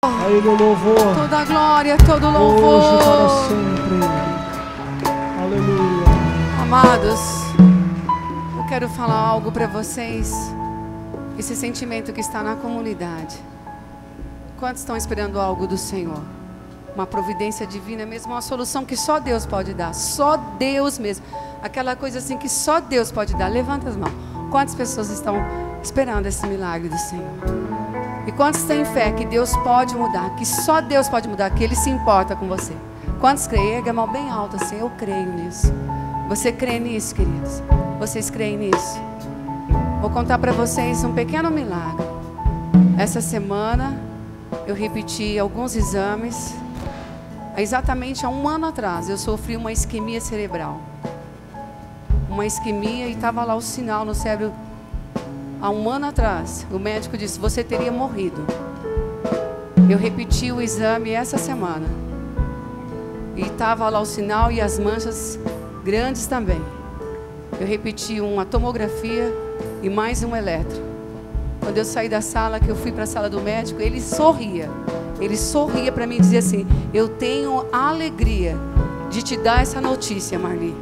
A Ele o louvor. Toda a glória, todo o louvor. Hoje e para sempre. Aleluia. Amados, eu quero falar algo para vocês. Esse sentimento que está na comunidade. Quantos estão esperando algo do Senhor? Uma providência divina mesmo, uma solução que só Deus pode dar. Só Deus mesmo. Aquela coisa assim que só Deus pode dar. Levanta as mãos. Quantas pessoas estão esperando esse milagre do Senhor? E quantos têm fé que Deus pode mudar, que só Deus pode mudar, que Ele se importa com você? Quantos creem? Erga a mão bem alta assim, eu creio nisso. Você crê nisso, queridos? Vocês creem nisso? Vou contar para vocês um pequeno milagre. Essa semana eu repeti alguns exames. Exatamente há um ano atrás eu sofri uma isquemia cerebral. Uma isquemia e estava lá o sinal no cérebro. Há um ano atrás, o médico disse, você teria morrido. Eu repeti o exame essa semana. E estava lá o sinal e as manchas grandes também. Eu repeti uma tomografia e mais um eletro. Quando eu saí da sala, que eu fui para a sala do médico, ele sorria. Ele sorria para mim e dizia assim, eu tenho a alegria de te dar essa notícia, Marli.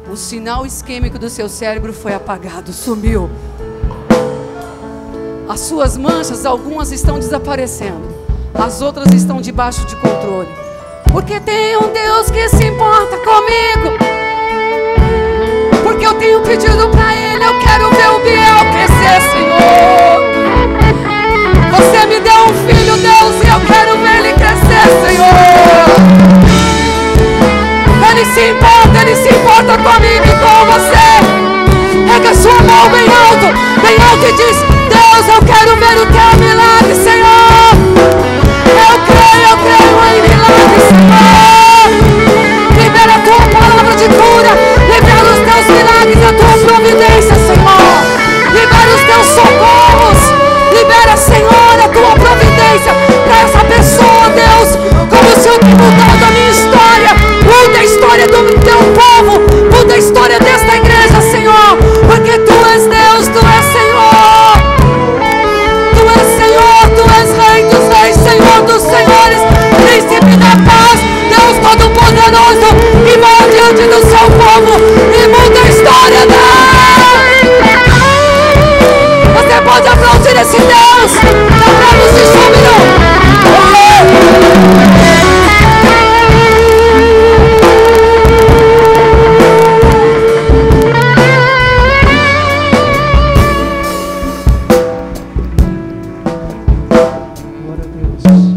O sinal isquêmico do seu cérebro foi apagado, sumiu. As suas manchas, algumas estão desaparecendo. As outras estão debaixo de controle. Porque tem um Deus que se importa comigo. Porque eu tenho pedido para Ele, eu quero ver o Biel crescer, Senhor. Você me deu um filho, Deus, e eu quero ver ele crescer, Senhor. Ele se importa comigo e com você. Pega sua mão bem alto e diz, Deus, eu quero ver o teu milagre, Senhor. Eu creio em milagre, Senhor. Libera a tua palavra de cura. Libera os teus milagres, a tua providência, Senhor. Libera os teus socorros. Libera, Senhor, a tua providência para essa pessoa, Deus. Como o Senhor tem mudado a minha história. Muda a história do teu povo. Muda a história desta igreja, Senhor. Porque tu és Deus, tu és Senhor. Tu és Senhor, tu és Rei dos Reis, Senhor dos Senhores, Príncipe da paz, Deus Todo-Poderoso, que vai diante do seu povo e muda a história dela. Você pode aplaudir esse Deus, lembramos de júbilo.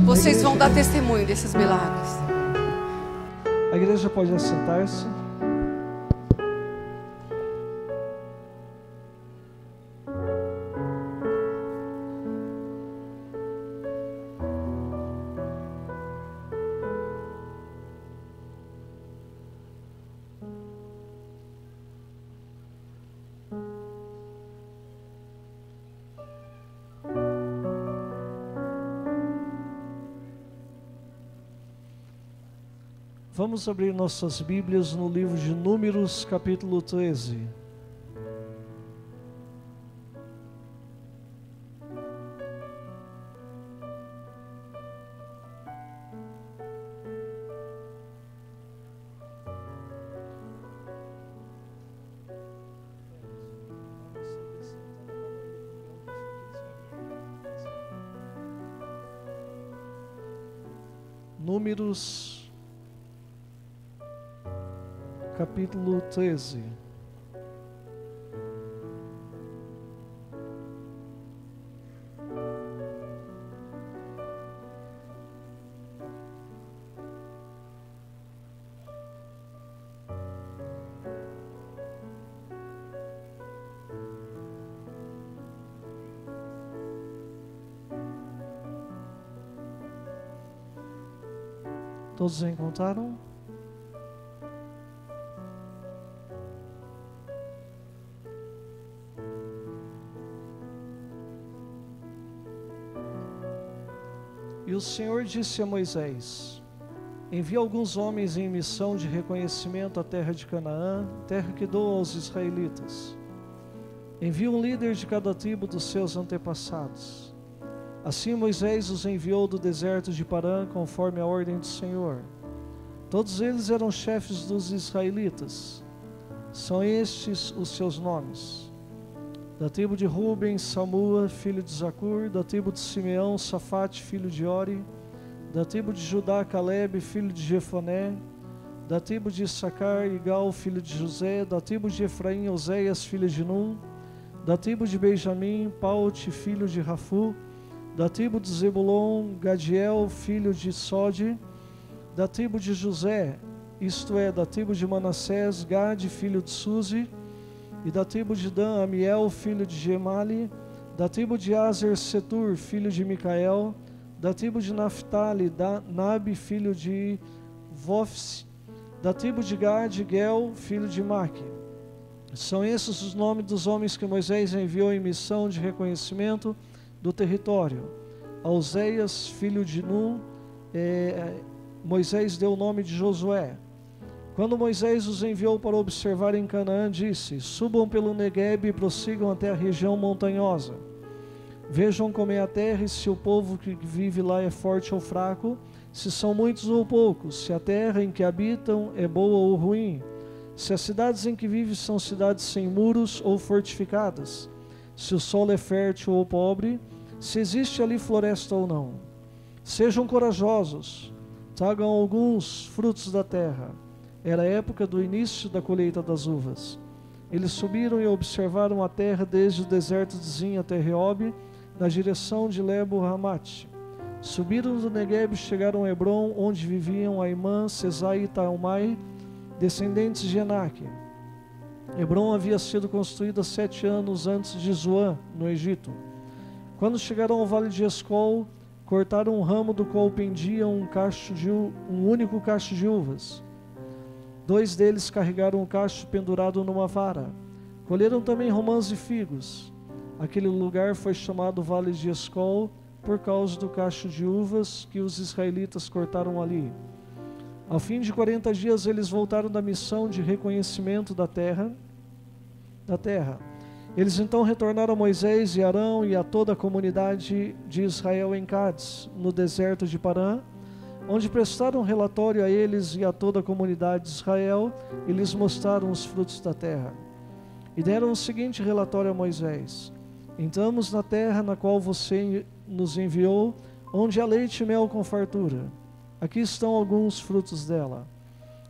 Vocês vão dar testemunho desses milagres. A igreja pode assentar-se. Vamos abrir nossas Bíblias no livro de Números, capítulo 13. Números capítulo 13. Todos encontraram? E o Senhor disse a Moisés: envia alguns homens em missão de reconhecimento à terra de Canaã, terra que dou aos israelitas. Envia um líder de cada tribo dos seus antepassados. Assim Moisés os enviou do deserto de Parã, conforme a ordem do Senhor. Todos eles eram chefes dos israelitas. São estes os seus nomes: da tribo de Ruben, Samua, filho de Zacur; da tribo de Simeão, Safate, filho de Ori; da tribo de Judá, Calebe, filho de Jefoné; da tribo de Issacar, Igal, filho de José; da tribo de Efraim, Oséias, filho de Num; da tribo de Benjamim, Paute, filho de Rafu; da tribo de Zebulon, Gadiel, filho de Sode; da tribo de José, isto é, da tribo de Manassés, Gade, filho de Suzi; e da tribo de Dan, Amiel, filho de Gemali; da tribo de Azer, Setur, filho de Micael; da tribo de Naphtali, Nabi, filho de Vofs; da tribo de Gade, Gel, filho de Maque. São esses os nomes dos homens que Moisés enviou em missão de reconhecimento do território. A Oséias, filho de Num, Moisés deu o nome de Josué. Quando Moisés os enviou para observar em Canaã, disse: subam pelo Neguebe e prossigam até a região montanhosa. Vejam como é a terra e se o povo que vive lá é forte ou fraco, se são muitos ou poucos, se a terra em que habitam é boa ou ruim, se as cidades em que vivem são cidades sem muros ou fortificadas, se o solo é fértil ou pobre, se existe ali floresta ou não. Sejam corajosos, tragam alguns frutos da terra. Era a época do início da colheita das uvas. Eles subiram e observaram a terra desde o deserto de Zin até Reob, na direção de Lebo-Hamate. Subiram do Negueb e chegaram a Hebron, onde viviam Aimã, Sesai e Talmai, descendentes de Enaque. Hebron havia sido construída 7 anos antes de Zoan, no Egito. Quando chegaram ao vale de Escol, cortaram um ramo do qual pendia um único cacho de uvas. 2 deles carregaram o cacho pendurado numa vara. Colheram também romãs e figos. Aquele lugar foi chamado Vale de Escol por causa do cacho de uvas que os israelitas cortaram ali. Ao fim de 40 dias eles voltaram da missão de reconhecimento da terra. Eles então retornaram a Moisés e Arão e a toda a comunidade de Israel em Cádiz, no deserto de Parã, onde prestaram relatório a eles e a toda a comunidade de Israel e lhes mostraram os frutos da terra. E deram o seguinte relatório a Moisés: entramos na terra na qual você nos enviou, onde há leite e mel com fartura. Aqui estão alguns frutos dela.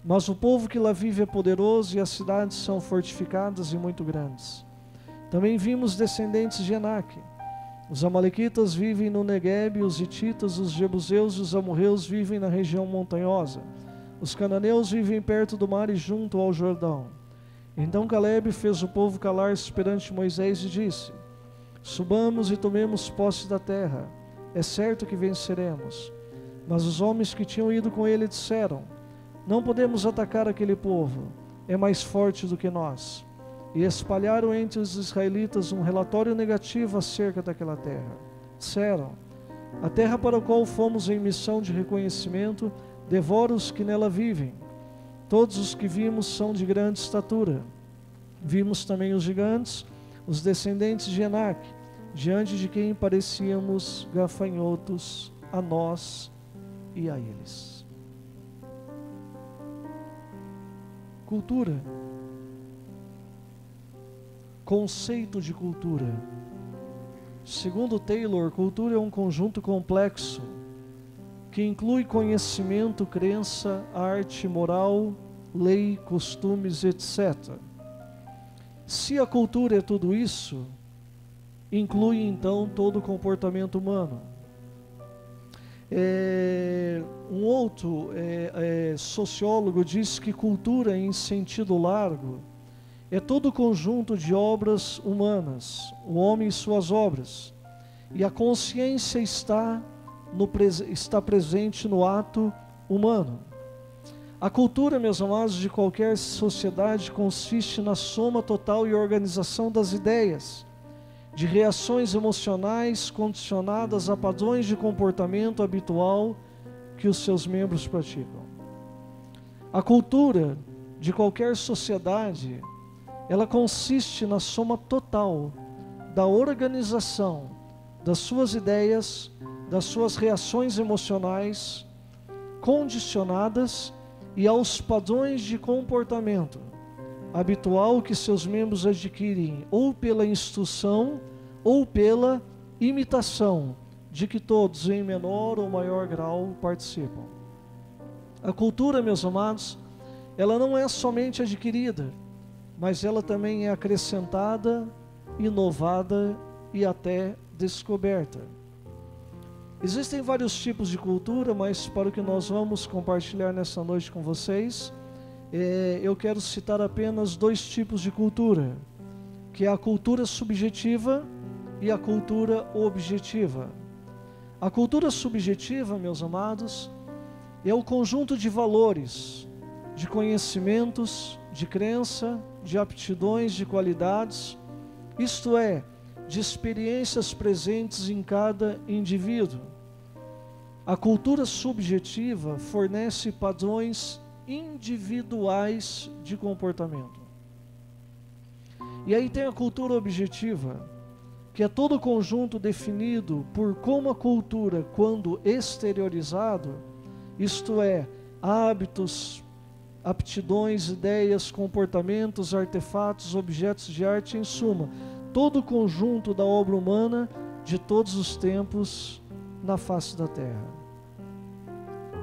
Mas o povo que lá vive é poderoso e as cidades são fortificadas e muito grandes. Também vimos descendentes de Enaque. Os amalequitas vivem no Neguebe, os hititas, os jebuseus e os amorreus vivem na região montanhosa. Os cananeus vivem perto do mar e junto ao Jordão. Então Calebe fez o povo calar-se perante Moisés e disse: subamos e tomemos posse da terra. É certo que venceremos. Mas os homens que tinham ido com ele disseram: não podemos atacar aquele povo, é mais forte do que nós. E espalharam entre os israelitas um relatório negativo acerca daquela terra. Disseram: a terra para a qual fomos em missão de reconhecimento devora os que nela vivem. Todos os que vimos são de grande estatura. Vimos também os gigantes, os descendentes de Enaque, diante de quem parecíamos gafanhotos a nós e a eles. Cultura. Conceito de cultura. Segundo Taylor, cultura é um conjunto complexo que inclui conhecimento, crença, arte, moral, lei, costumes, etc. Se a cultura é tudo isso, inclui então todo o comportamento humano. Um outro sociólogo diz que cultura, em sentido largo, é todo o conjunto de obras humanas, o homem e suas obras, e a consciência está presente no ato humano. A cultura, meus amados, de qualquer sociedade consiste na soma total e organização das ideias, de reações emocionais condicionadas a padrões de comportamento habitual que os seus membros praticam. A cultura de qualquer sociedade, ela consiste na soma total da organização das suas ideias, das suas reações emocionais condicionadas e aos padrões de comportamento habitual que seus membros adquirem ou pela instrução ou pela imitação de que todos em menor ou maior grau participam. A cultura, meus amados, ela não é somente adquirida, mas ela também é acrescentada, inovada e até descoberta. Existem vários tipos de cultura, mas para o que nós vamos compartilhar nessa noite com vocês, eu quero citar apenas 2 tipos de cultura, que é a cultura subjetiva e a cultura objetiva. A cultura subjetiva, meus amados, é o conjunto de valores, de conhecimentos, de crença, de aptidões, de qualidades, isto é, de experiências presentes em cada indivíduo. A cultura subjetiva fornece padrões individuais de comportamento. E aí tem a cultura objetiva, que é todo o conjunto definido por como a cultura, quando exteriorizado, isto é, hábitos, aptidões, ideias, comportamentos, artefatos, objetos de arte, em suma, todo o conjunto da obra humana de todos os tempos na face da terra.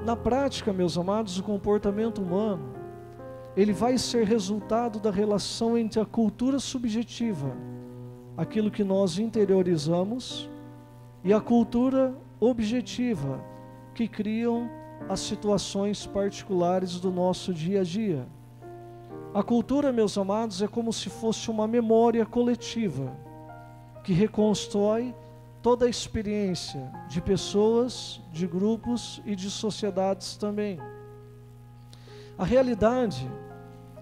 Na prática, meus amados, o comportamento humano, ele vai ser resultado da relação entre a cultura subjetiva, aquilo que nós interiorizamos, e a cultura objetiva, que criam as situações particulares do nosso dia a dia. A cultura, meus amados, é como se fosse uma memória coletiva, que reconstrói toda a experiência de pessoas, de grupos e de sociedades também. A realidade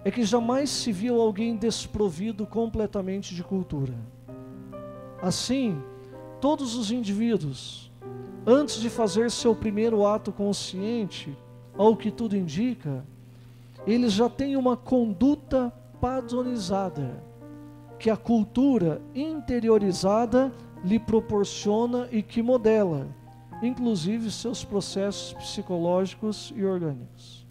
é que jamais se viu alguém desprovido completamente de cultura. Assim, todos os indivíduos, antes de fazer seu primeiro ato consciente, ao que tudo indica, eles já têm uma conduta padronizada, que a cultura interiorizada lhe proporciona e que modela, inclusive seus processos psicológicos e orgânicos.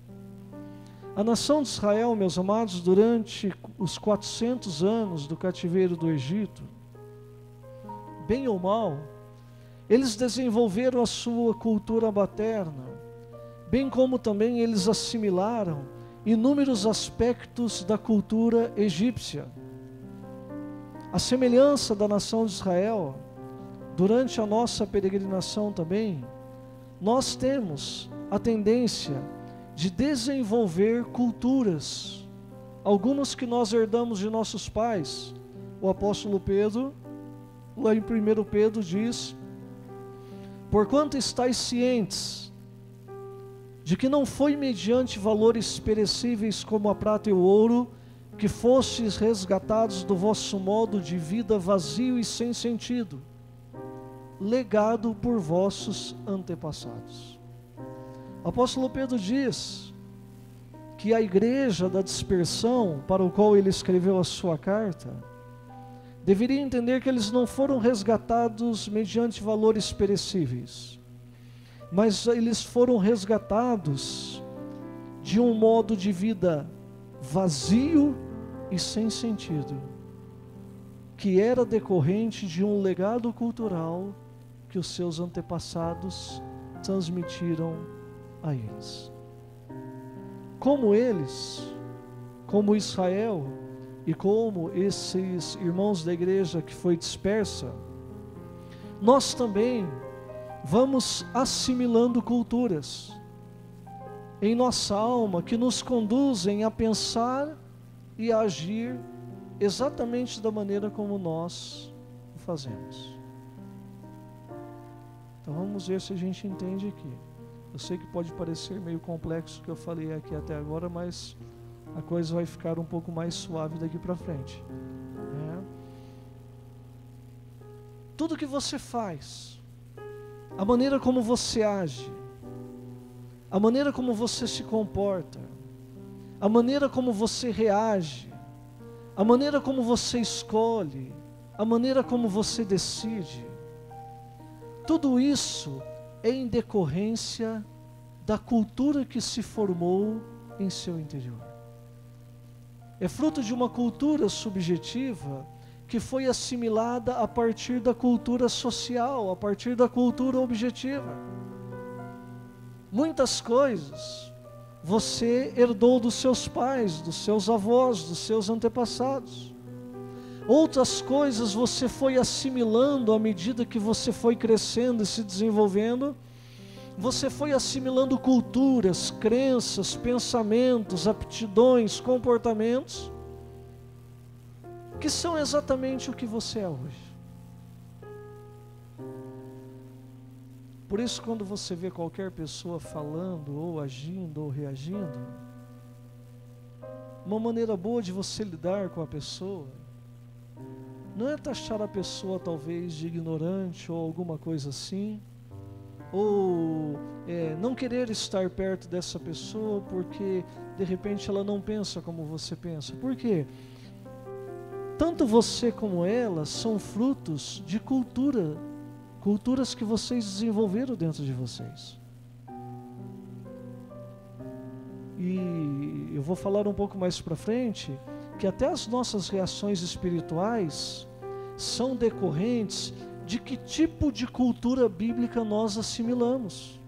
A nação de Israel, meus amados, durante os 400 anos do cativeiro do Egito, bem ou mal, eles desenvolveram a sua cultura materna, bem como também eles assimilaram inúmeros aspectos da cultura egípcia. A semelhança da nação de Israel, durante a nossa peregrinação também, nós temos a tendência de desenvolver culturas, algumas que nós herdamos de nossos pais. O apóstolo Pedro, lá em 1 Pedro diz: porquanto estáis cientes de que não foi mediante valores perecíveis como a prata e o ouro, que fostes resgatados do vosso modo de vida vazio e sem sentido, legado por vossos antepassados. O apóstolo Pedro diz que a igreja da dispersão, para o qual ele escreveu a sua carta, deveria entender que eles não foram resgatados mediante valores perecíveis, mas eles foram resgatados de um modo de vida vazio e sem sentido, que era decorrente de um legado cultural que os seus antepassados transmitiram a eles. Como eles, como Israel e como esses irmãos da igreja que foi dispersa, nós também vamos assimilando culturas em nossa alma que nos conduzem a pensar e a agir exatamente da maneira como nós o fazemos. Então vamos ver se a gente entende aqui. Eu sei que pode parecer meio complexo o que eu falei aqui até agora, mas a coisa vai ficar um pouco mais suave daqui para frente, né? Tudo que você faz, a maneira como você age, a maneira como você se comporta, a maneira como você reage, a maneira como você escolhe, a maneira como você decide, tudo isso é em decorrência da cultura que se formou em seu interior. É fruto de uma cultura subjetiva que foi assimilada a partir da cultura social, a partir da cultura objetiva. Muitas coisas você herdou dos seus pais, dos seus avós, dos seus antepassados. Outras coisas você foi assimilando à medida que você foi crescendo e se desenvolvendo. Você foi assimilando culturas, crenças, pensamentos, aptidões, comportamentos, que são exatamente o que você é hoje. Por isso, quando você vê qualquer pessoa falando, ou agindo, ou reagindo, uma maneira boa de você lidar com a pessoa, não é taxar a pessoa talvez de ignorante, ou alguma coisa assim, ou não querer estar perto dessa pessoa, porque de repente ela não pensa como você pensa. Por quê? Tanto você como ela são frutos de culturas que vocês desenvolveram dentro de vocês. E eu vou falar um pouco mais para frente, que até as nossas reações espirituais são decorrentes de que tipo de cultura bíblica nós assimilamos.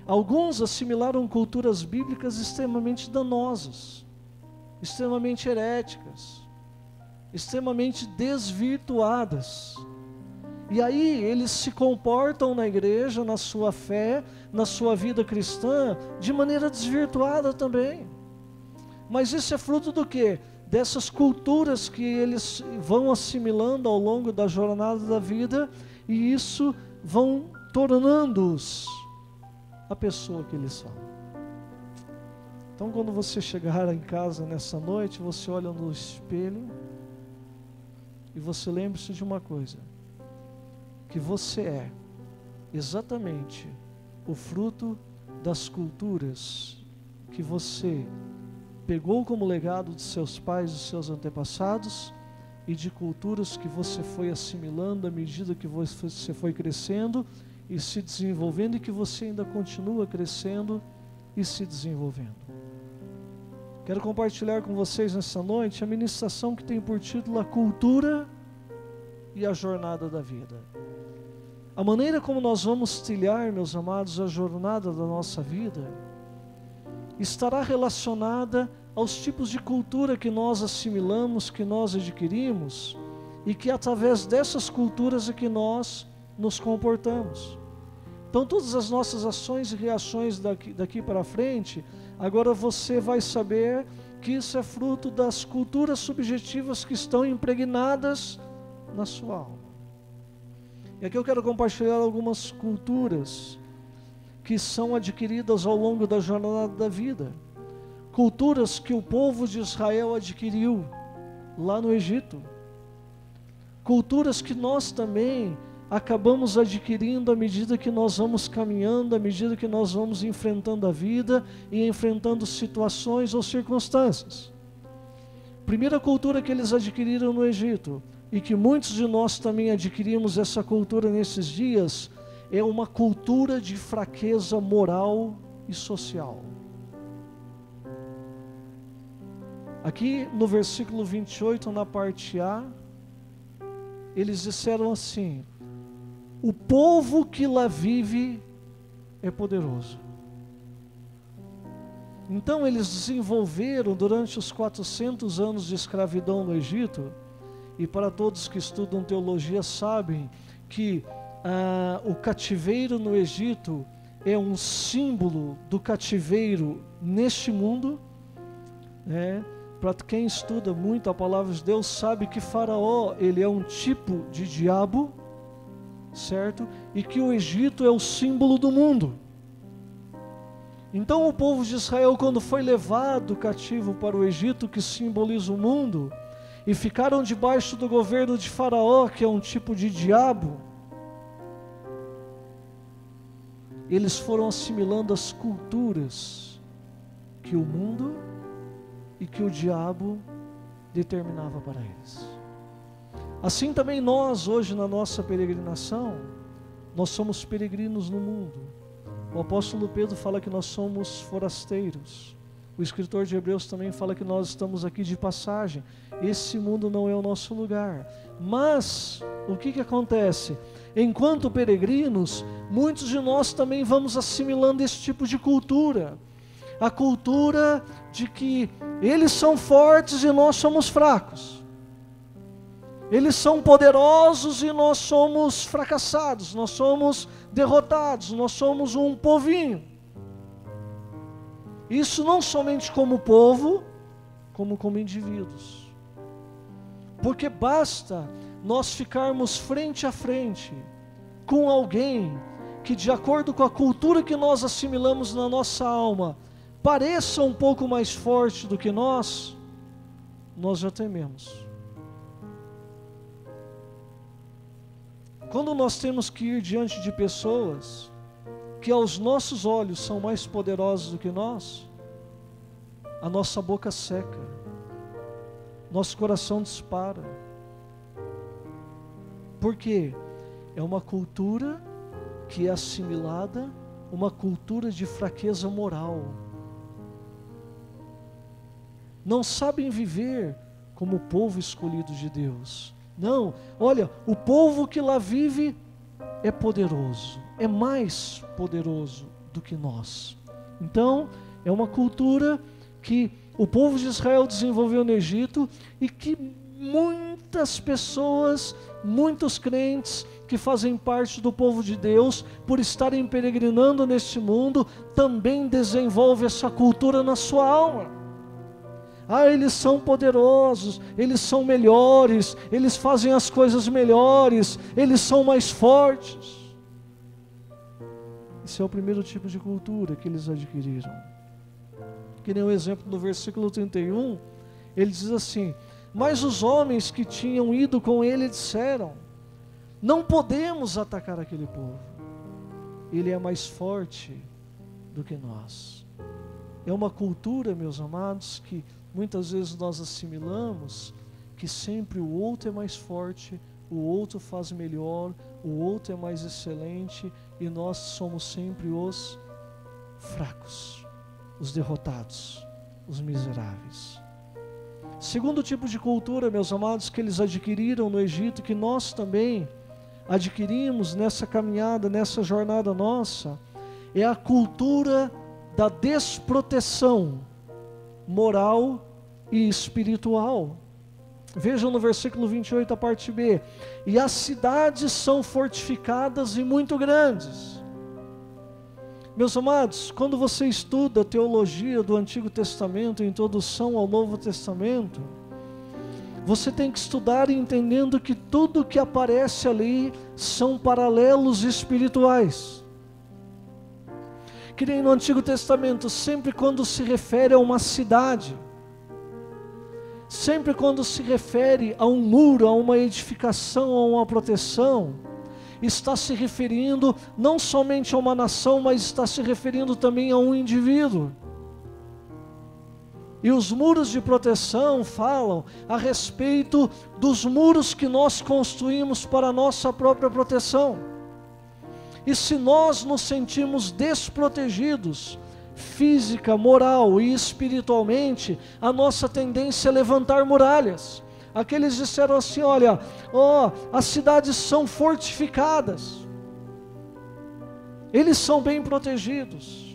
Alguns assimilaram culturas bíblicas extremamente danosas, extremamente heréticas, extremamente desvirtuadas. E aí eles se comportam na igreja, na sua fé, na sua vida cristã, de maneira desvirtuada também. Mas isso é fruto do quê? Dessas culturas que eles vão assimilando ao longo da jornada da vida, e isso vão tornando-os a pessoa que eles são. Então, quando você chegar em casa nessa noite, você olha no espelho e você lembre-se de uma coisa, que você é exatamente o fruto das culturas que você pegou como legado de seus pais e seus antepassados, e de culturas que você foi assimilando à medida que você foi crescendo e se desenvolvendo, e que você ainda continua crescendo e se desenvolvendo. Quero compartilhar com vocês nessa noite a ministração que tem por título A Cultura e a Jornada da Vida. A maneira como nós vamos trilhar, meus amados, a jornada da nossa vida estará relacionada aos tipos de cultura que nós assimilamos, que nós adquirimos, e que através dessas culturas é que nós nos comportamos. Então todas as nossas ações e reações daqui para frente, agora você vai saber que isso é fruto das culturas subjetivas que estão impregnadas na sua alma. E aqui eu quero compartilhar algumas culturas que são adquiridas ao longo da jornada da vida. Culturas que o povo de Israel adquiriu lá no Egito. Culturas que nós também acabamos adquirindo à medida que nós vamos caminhando, à medida que nós vamos enfrentando a vida e enfrentando situações ou circunstâncias. Primeira cultura que eles adquiriram no Egito, e que muitos de nós também adquirimos essa cultura nesses dias, é uma cultura de fraqueza moral e social. Aqui no versículo 28, na parte A, eles disseram assim: o povo que lá vive é poderoso. Então eles desenvolveram durante os 400 anos de escravidão no Egito, e para todos que estudam teologia sabem que o cativeiro no Egito é um símbolo do cativeiro neste mundo, né? Para quem estuda muito a palavra de Deus sabe que Faraó, ele é um tipo de diabo, certo? E que o Egito é o símbolo do mundo. Então o povo de Israel, quando foi levado cativo para o Egito, que simboliza o mundo, e ficaram debaixo do governo de Faraó, que é um tipo de diabo, eles foram assimilando as culturas que o mundo e que o diabo determinava para eles. Assim também nós, hoje na nossa peregrinação, Nós somos peregrinos no mundo. O apóstolo Pedro fala que nós somos forasteiros. O escritor de Hebreus também fala que nós estamos aqui de passagem. Esse mundo não é o nosso lugar. Mas, o que acontece? Enquanto peregrinos, muitos de nós também vamos assimilando esse tipo de cultura. A cultura de que eles são fortes e nós somos fracos. Eles são poderosos e nós somos fracassados, nós somos derrotados, nós somos um povinho. Isso não somente como povo, como indivíduos. Porque basta nós ficarmos frente a frente com alguém que, de acordo com a cultura que nós assimilamos na nossa alma, pareça um pouco mais forte do que nós já tememos. Quando nós temos que ir diante de pessoas que aos nossos olhos são mais poderosos do que nós, a nossa boca seca, nosso coração dispara. Por quê? É uma cultura que é assimilada, uma cultura de fraqueza moral. Não sabem viver como o povo escolhido de Deus. Não, olha, o povo que lá vive é poderoso, é mais poderoso do que nós. Então, é uma cultura que o povo de Israel desenvolveu no Egito e que muitas pessoas, muitos crentes que fazem parte do povo de Deus, por estarem peregrinando neste mundo, também desenvolvem essa cultura na sua alma. Eles são poderosos, eles são melhores, eles fazem as coisas melhores, eles são mais fortes. Esse é o primeiro tipo de cultura que eles adquiriram. Que nem o exemplo no versículo 31, ele diz assim: mas os homens que tinham ido com ele disseram: não podemos atacar aquele povo, ele é mais forte do que nós. É uma cultura, meus amados, que muitas vezes nós assimilamos que sempre o outro é mais forte, o outro faz melhor, o outro é mais excelente e nós somos sempre os fracos, os derrotados, os miseráveis. Segundo tipo de cultura, meus amados, que eles adquiriram no Egito, que nós também adquirimos nessa caminhada, nessa jornada nossa, é a cultura da desproteção moral e espiritual. Vejam no versículo 28, a parte B: e as cidades são fortificadas e muito grandes. Meus amados, quando você estuda a teologia do Antigo Testamento, a introdução ao Novo Testamento, você tem que estudar entendendo que tudo que aparece ali são paralelos espirituais. Que nem no Antigo Testamento, sempre quando se refere a uma cidade, sempre quando se refere a um muro, a uma edificação, a uma proteção, está se referindo não somente a uma nação, mas está se referindo também a um indivíduo. E os muros de proteção falam a respeito dos muros que nós construímos para a nossa própria proteção. E se nós nos sentimos desprotegidos, física, moral e espiritualmente, a nossa tendência é levantar muralhas. Aqueles disseram assim: olha, as cidades são fortificadas, eles são bem protegidos.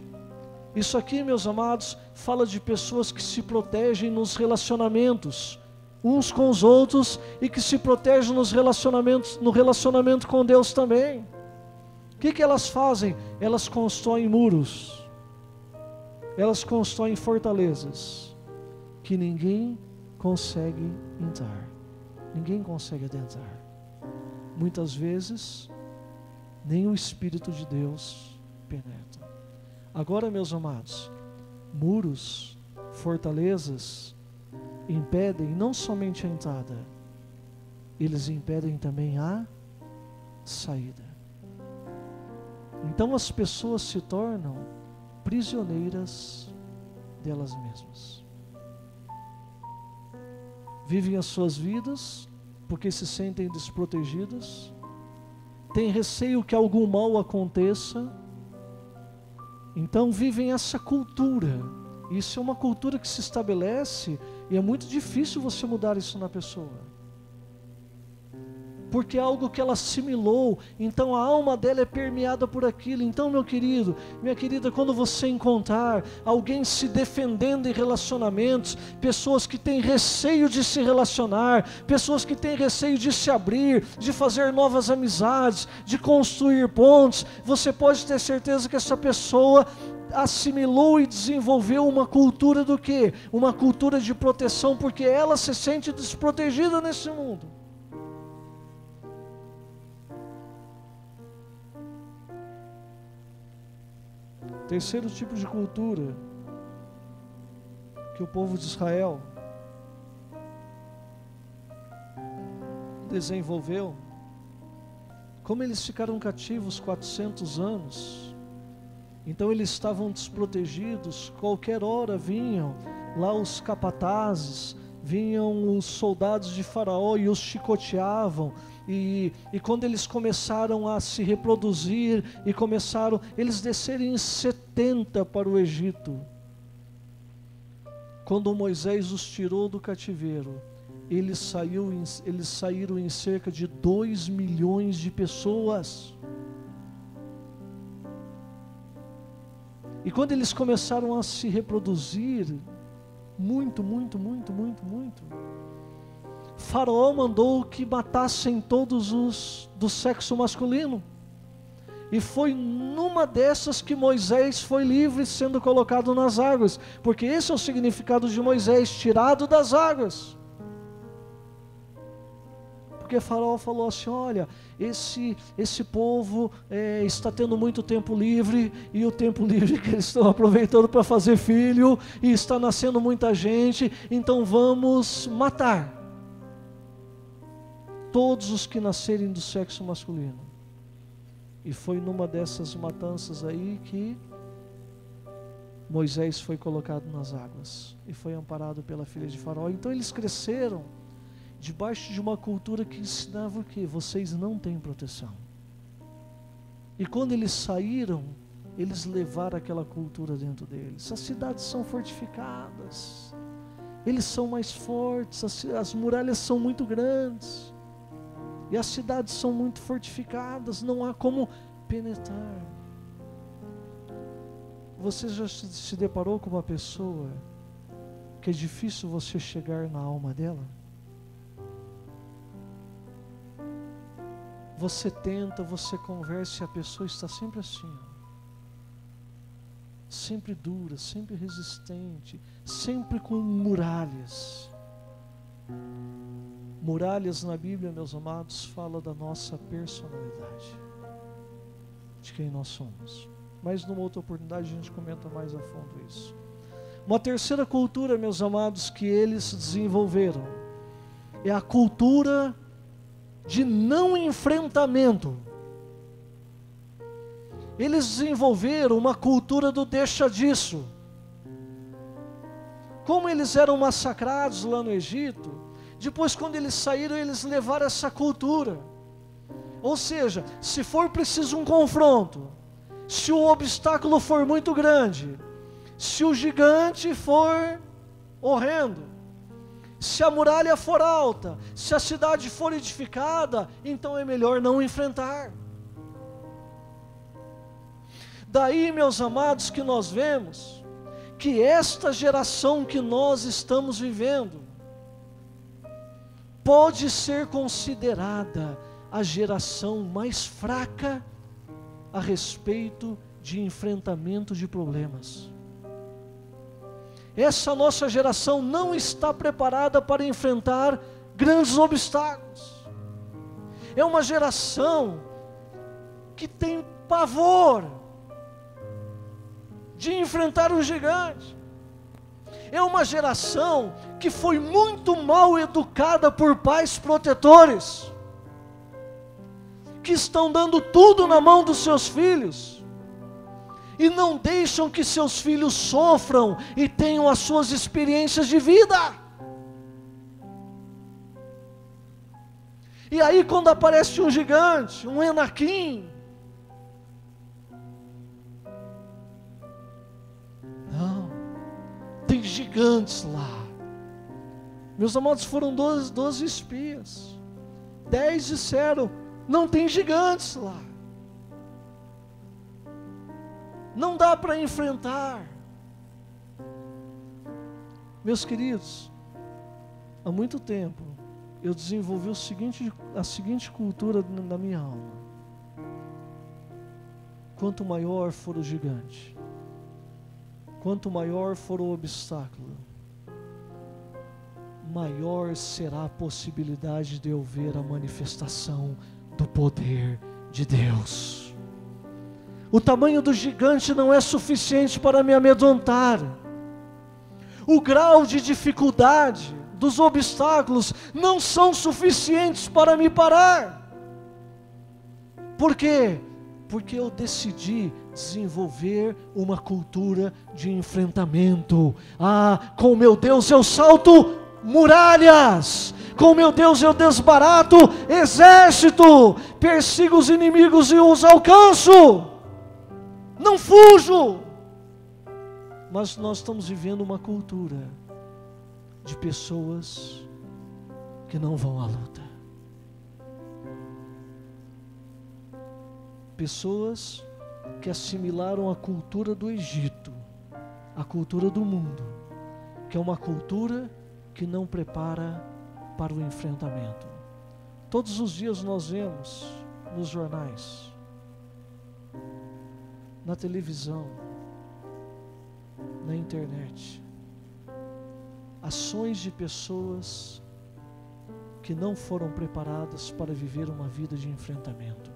Isso aqui, meus amados, fala de pessoas que se protegem nos relacionamentos, uns com os outros, e que se protegem nos relacionamentos, no relacionamento com Deus também. O que elas fazem? Elas constroem muros, elas constroem fortalezas, que ninguém consegue entrar, ninguém consegue adentrar. Muitas vezes, nem o Espírito de Deus penetra. Agora, meus amados, muros, fortalezas, impedem não somente a entrada, eles impedem também a saída. Então as pessoas se tornam prisioneiras delas mesmas. Vivem as suas vidas porque se sentem desprotegidas têm receio que algum mal aconteça, então vivem essa cultura. Isso é uma cultura que se estabelece e é muito difícil você mudar isso na pessoa, porque é algo que ela assimilou, então a alma dela é permeada por aquilo. Então, meu querido, minha querida, quando você encontrar alguém se defendendo em relacionamentos, pessoas que têm receio de se relacionar, pessoas que têm receio de se abrir, de fazer novas amizades, de construir pontes, você pode ter certeza que essa pessoa assimilou e desenvolveu uma cultura do quê? Uma cultura de proteção, porque ela se sente desprotegida nesse mundo. Terceiro tipo de cultura que o povo de Israel desenvolveu, como eles ficaram cativos 400 anos, então eles estavam desprotegidos. Qualquer hora vinham lá os capatazes, vinham os soldados de Faraó e os chicoteavam. E quando eles começaram a se reproduzir e começaram, eles desceram em 70 para o Egito. Quando Moisés os tirou do cativeiro, eles saíram em cerca de 2 milhões de pessoas. E quando eles começaram a se reproduzir, muito, Faraó mandou que matassem todos os do sexo masculino. E foi numa dessas que Moisés foi livre, sendo colocado nas águas. Porque esse é o significado de Moisés, tirado das águas. Porque Faraó falou assim: olha, esse povo está tendo muito tempo livre, e o tempo livre que eles estão aproveitando para fazer filho, e está nascendo muita gente, então vamos matar todos os que nascerem do sexo masculino. E foi numa dessas matanças aí que Moisés foi colocado nas águas e foi amparado pela filha de Faraó. Então eles cresceram debaixo de uma cultura que ensinava o quê? Vocês não têm proteção. E quando eles saíram, eles levaram aquela cultura dentro deles. As cidades são fortificadas, eles são mais fortes, as muralhas são muito grandes, e as cidades são muito fortificadas, não há como penetrar. Você já se deparou com uma pessoa que é difícil você chegar na alma dela? Você tenta, você conversa e a pessoa está sempre assim, sempre dura, sempre resistente, sempre com muralhas. Muralhas na Bíblia, meus amados, fala da nossa personalidade, de quem nós somos. Mas numa outra oportunidade a gente comenta mais a fundo isso. Uma terceira cultura, meus amados, que eles desenvolveram é a cultura de não enfrentamento. Eles desenvolveram uma cultura do deixa disso. Como eles eram massacrados lá no Egito, depois quando eles saíram, eles levaram essa cultura. Ou seja, se for preciso um confronto, se o obstáculo for muito grande, se o gigante for horrendo, se a muralha for alta, se a cidade for edificada, então é melhor não enfrentar. Daí, meus amados, que nós vemos que esta geração que nós estamos vivendo pode ser considerada a geração mais fraca a respeito de enfrentamento de problemas. Essa nossa geração não está preparada para enfrentar grandes obstáculos. É uma geração que tem pavor de enfrentar um gigante. É uma geração que foi muito mal educada por pais protetores, que estão dando tudo na mão dos seus filhos, e não deixam que seus filhos sofram e tenham as suas experiências de vida. E aí quando aparece um gigante, um Enaquim, não, tem gigantes lá. Meus amados, foram 12 espias. 10 disseram, não tem gigantes lá. Não dá para enfrentar. Meus queridos, há muito tempo eu desenvolvi a seguinte cultura na minha alma. Quanto maior for o gigante, quanto maior for o obstáculo, maior será a possibilidade de eu ver a manifestação do poder de Deus. O tamanho do gigante não é suficiente para me amedrontar. O grau de dificuldade dos obstáculos não são suficientes para me parar. Por quê? Porque eu decidi desenvolver uma cultura de enfrentamento. Com meu Deus eu salto muralhas, com meu Deus eu desbarato exército, persigo os inimigos e os alcanço, não fujo. Mas nós estamos vivendo uma cultura de pessoas que não vão à luta, pessoas que assimilaram a cultura do Egito, a cultura do mundo, que é uma cultura que não prepara para o enfrentamento. Todos os dias nós vemos nos jornais, na televisão, na internet, ações de pessoas que não foram preparadas para viver uma vida de enfrentamento,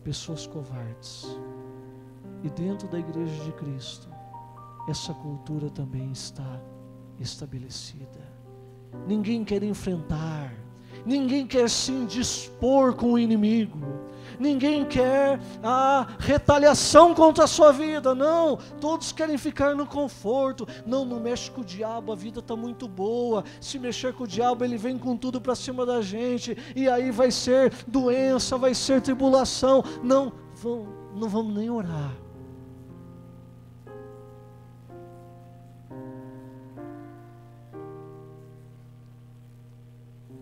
pessoas covardes. E dentro da igreja de Cristo, essa cultura também está estabelecida. Ninguém quer enfrentar, ninguém quer se indispor com o inimigo, ninguém quer a retaliação contra a sua vida. Não, todos querem ficar no conforto. Não mexe com o diabo, a vida está muito boa. Se mexer com o diabo, ele vem com tudo para cima da gente, e aí vai ser doença, vai ser tribulação. Não vamos nem orar.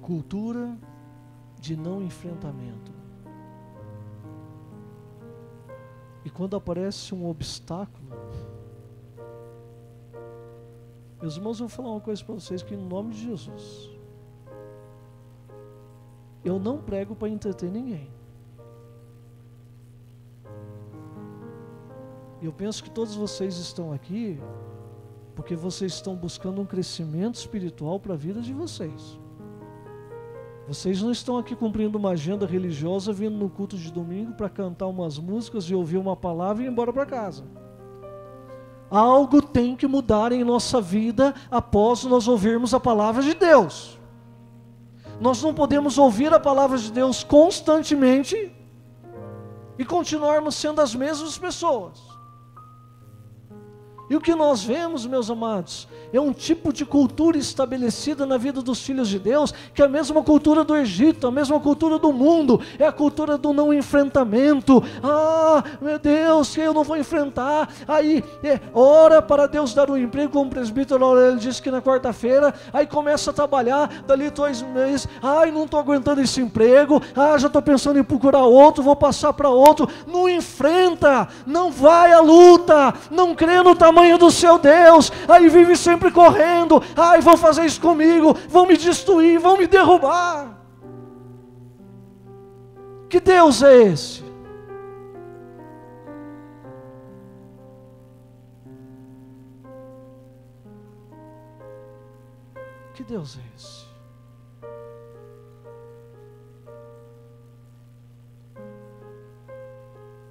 Cultura de não enfrentamento. E quando aparece um obstáculo, meus irmãos, eu vou falar uma coisa para vocês, que em nome de Jesus, eu não prego para entreter ninguém. Eu penso que todos vocês estão aqui porque vocês estão buscando um crescimento espiritual para a vida de vocês. Vocês não estão aqui cumprindo uma agenda religiosa, vindo no culto de domingo para cantar umas músicas e ouvir uma palavra e ir embora para casa. Algo tem que mudar em nossa vida após nós ouvirmos a palavra de Deus. Nós não podemos ouvir a palavra de Deus constantemente e continuarmos sendo as mesmas pessoas. E o que nós vemos, meus amados, é um tipo de cultura estabelecida na vida dos filhos de Deus, que é a mesma cultura do Egito, a mesma cultura do mundo, é a cultura do não enfrentamento. Meu Deus, eu não vou enfrentar. Aí, ora para Deus dar um emprego, como o presbítero Aurélio disse que na quarta-feira, aí começa a trabalhar, dali 2 meses, não estou aguentando esse emprego, já estou pensando em procurar outro, vou passar para outro. Não enfrenta, não vai à luta, não crê no tamanho do seu Deus, aí vive sempre correndo, vão fazer isso comigo, vão me destruir, vão me derrubar. Que Deus é esse? Que Deus é esse?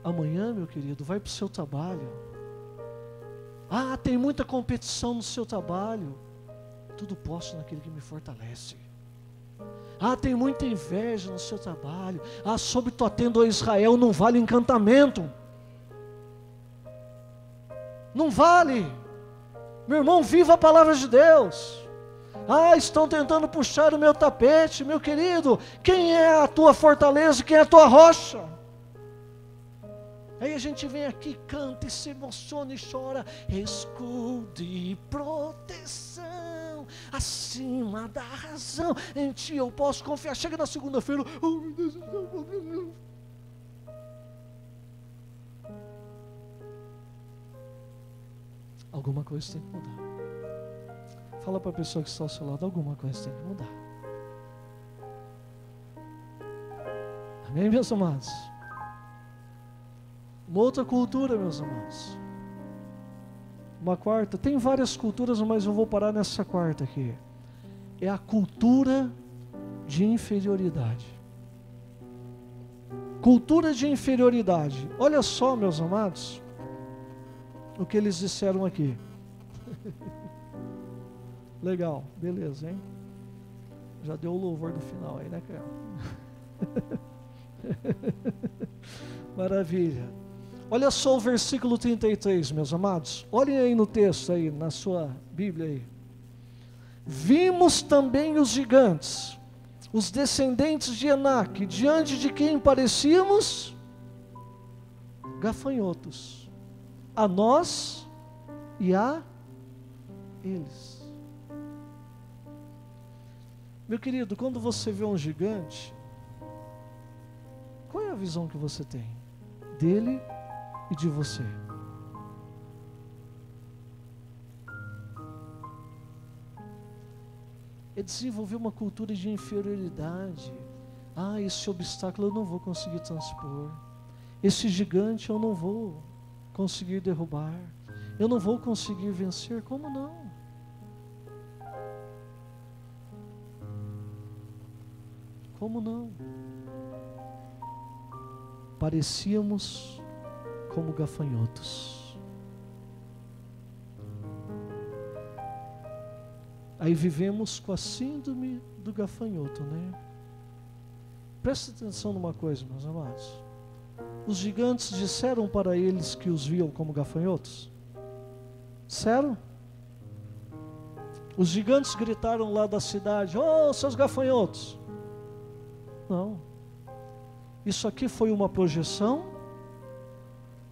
Amanhã, meu querido, vai para o seu trabalho. Tem muita competição no seu trabalho. Tudo posso naquele que me fortalece. Tem muita inveja no seu trabalho. Sobre tu atendo a Israel, não vale encantamento. Não vale. Meu irmão, viva a palavra de Deus. Ah, estão tentando puxar o meu tapete, meu querido. Quem é a tua fortaleza? Quem é a tua rocha? Aí a gente vem aqui, canta e se emociona e chora. Escudo e proteção acima da razão. Em ti eu posso confiar. Chega na segunda-feira. Oh, meu Deus, alguma coisa tem que mudar. Fala para a pessoa que está ao seu lado, alguma coisa tem que mudar. Amém, meus amados? Uma outra cultura, meus amados. Uma quarta, tem várias culturas, mas eu vou parar nessa quarta aqui. É a cultura de inferioridade. Cultura de inferioridade. Olha só, meus amados, o que eles disseram aqui. Legal, beleza, hein? Já deu o louvor do final aí, né, cara? Maravilha. Olha só o versículo 33, meus amados. Olhem aí no texto aí, na sua Bíblia aí. Vimos também os gigantes, os descendentes de Enaque, diante de quem parecíamos gafanhotos, a nós e a eles. Meu querido, quando você vê um gigante, qual é a visão que você tem dele e de você? É desenvolver uma cultura de inferioridade. Ah, esse obstáculo eu não vou conseguir transpor. Esse gigante eu não vou conseguir derrubar. Eu não vou conseguir vencer. Como não? Como não? Parecíamos como gafanhotos. Aí vivemos com a síndrome do gafanhoto, né? Presta atenção numa coisa, meus amados. Os gigantes disseram para eles que os viam como gafanhotos? Disseram? Os gigantes gritaram lá da cidade: "Oh, seus gafanhotos!" Não. Isso aqui foi uma projeção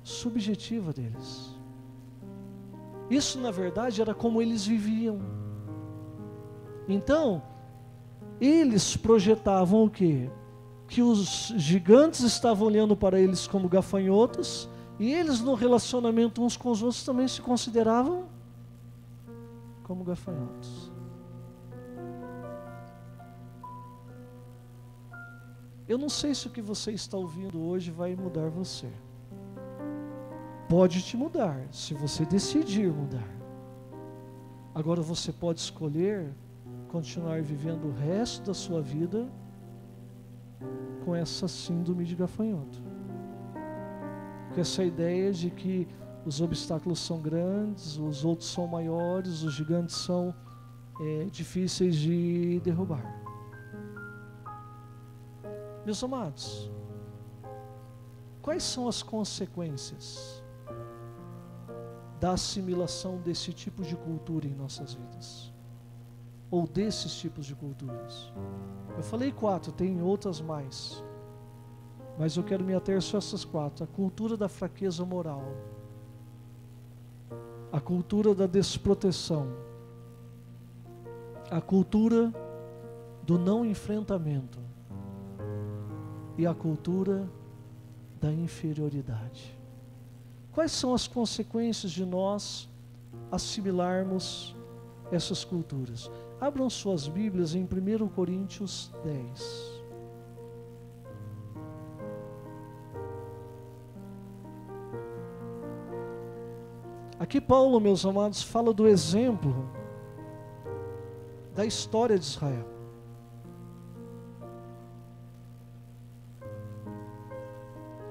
subjetiva deles. Isso, na verdade, era como eles viviam. Então, eles projetavam o quê? Que os gigantes estavam olhando para eles como gafanhotos, e eles, no relacionamento uns com os outros, também se consideravam como gafanhotos. Eu não sei se o que você está ouvindo hoje vai mudar você. Pode te mudar, se você decidir mudar. Agora você pode escolher continuar vivendo o resto da sua vida com essa síndrome de gafanhoto. Com essa ideia de que os obstáculos são grandes, os outros são maiores, os gigantes são difíceis de derrubar. Meus amados, quais são as consequências da assimilação desse tipo de cultura em nossas vidas? Ou desses tipos de culturas? Eu falei 4, tem outras mais, mas eu quero me ater só a essas 4. A cultura da fraqueza moral, a cultura da desproteção, a cultura do não enfrentamento e a cultura da inferioridade. Quais são as consequências de nós assimilarmos essas culturas? Abram suas Bíblias em 1 Coríntios 10. Aqui Paulo, meus amados, fala do exemplo da história de Israel.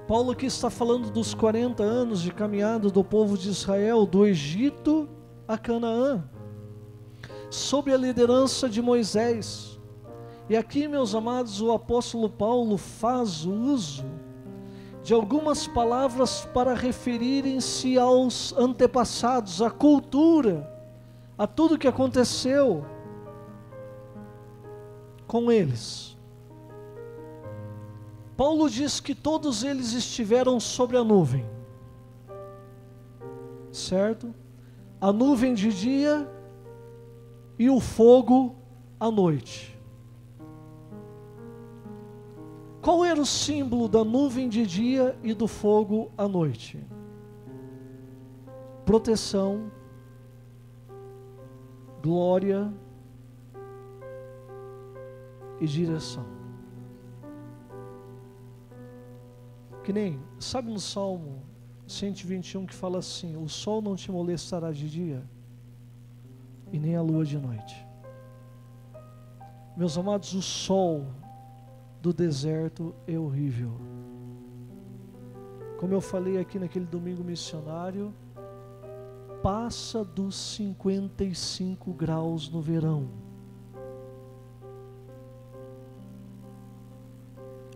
Paulo aqui está falando dos 40 anos de caminhada do povo de Israel, do Egito a Canaã, sob a liderança de Moisés. E aqui, meus amados, o apóstolo Paulo faz uso de algumas palavras para referirem-se aos antepassados, à cultura, a tudo que aconteceu com eles. Paulo diz que todos eles estiveram sobre a nuvem, certo? A nuvem de dia e o fogo à noite. Qual era o símbolo da nuvem de dia e do fogo à noite? Proteção, glória e direção. Que nem, sabe no Salmo 121 que fala assim: o sol não te molestará de dia e nem a lua de noite. Meus amados, o sol do deserto é horrível. Como eu falei aqui naquele domingo missionário, passa dos 55 graus no verão.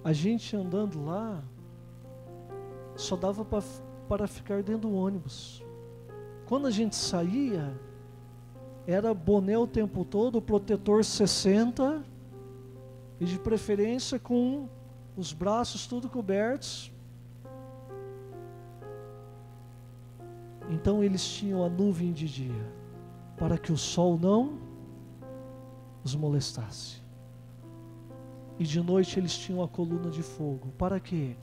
A gente andando lá, só dava para ficar dentro do ônibus. Quando a gente saía, era boné o tempo todo, protetor 60, e de preferência com os braços tudo cobertos. Então eles tinham a nuvem de dia, para que o sol não os molestasse. E de noite eles tinham a coluna de fogo. Para quê?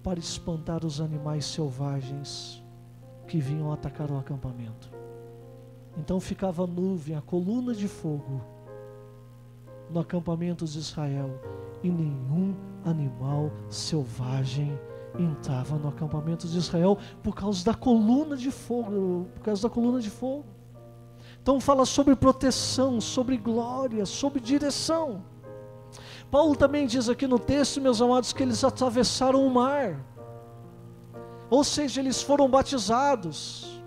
Para espantar os animais selvagens que vinham atacar o acampamento. Então ficava a nuvem, a coluna de fogo, no acampamento de Israel, e nenhum animal selvagem entrava no acampamento de Israel por causa da coluna de fogo, Então fala sobre proteção, sobre glória, sobre direção. Paulo também diz aqui no texto, meus amados, que eles atravessaram o mar, ou seja, eles foram batizados.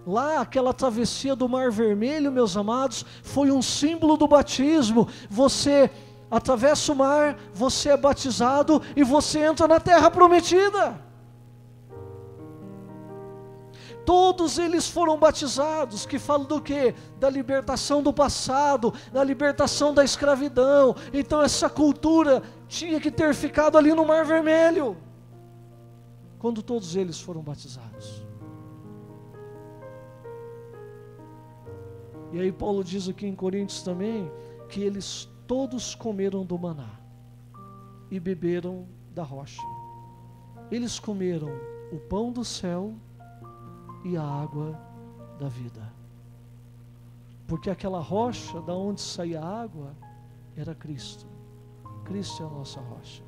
Lá, aquela travessia do Mar Vermelho, meus amados, foi um símbolo do batismo. Você atravessa o mar, você é batizado e você entra na terra prometida. Todos eles foram batizados, que falam do quê? Da libertação do passado, da libertação da escravidão. Então essa cultura tinha que ter ficado ali no Mar Vermelho, quando todos eles foram batizados. E aí Paulo diz aqui em Coríntios também, que eles todos comeram do maná e beberam da rocha. Eles comeram o pão do céu e a água da vida. Porque aquela rocha da onde saía a água era Cristo. Cristo é a nossa rocha.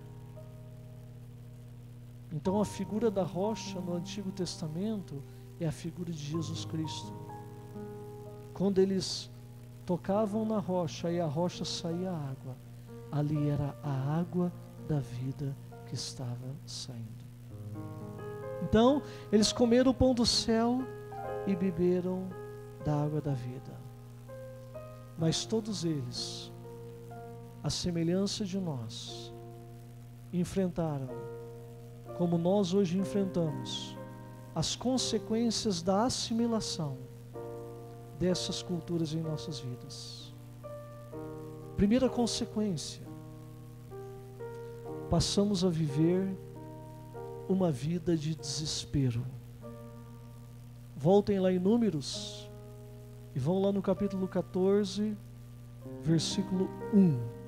Então a figura da rocha no Antigo Testamento é a figura de Jesus Cristo. Quando eles tocavam na rocha e a rocha saía a água, ali era a água da vida que estava saindo. Então, eles comeram o pão do céu e beberam da água da vida. Mas todos eles, à semelhança de nós, enfrentaram, como nós hoje enfrentamos, as consequências da assimilação dessas culturas em nossas vidas. Primeira consequência, passamos a viver uma vida de desespero. Voltem lá em Números e vão lá no capítulo 14, versículo 1.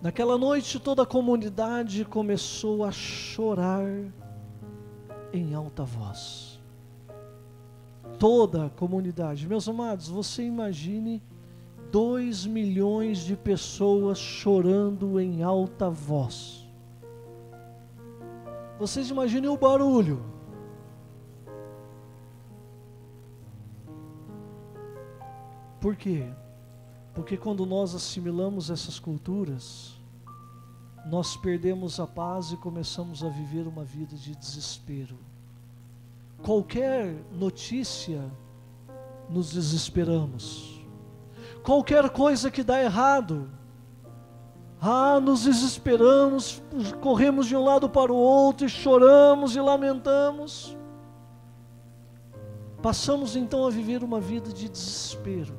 Naquela noite toda a comunidade começou a chorar em alta voz. Toda a comunidade. Meus amados, você imagine 2 milhões de pessoas chorando em alta voz. Vocês imaginem o barulho. Por quê? Porque quando nós assimilamos essas culturas, nós perdemos a paz e começamos a viver uma vida de desespero. Qualquer notícia, nos desesperamos. Qualquer coisa que dá errado, Nos desesperamos, corremos de um lado para o outro e choramos e lamentamos. Passamos então a viver uma vida de desespero.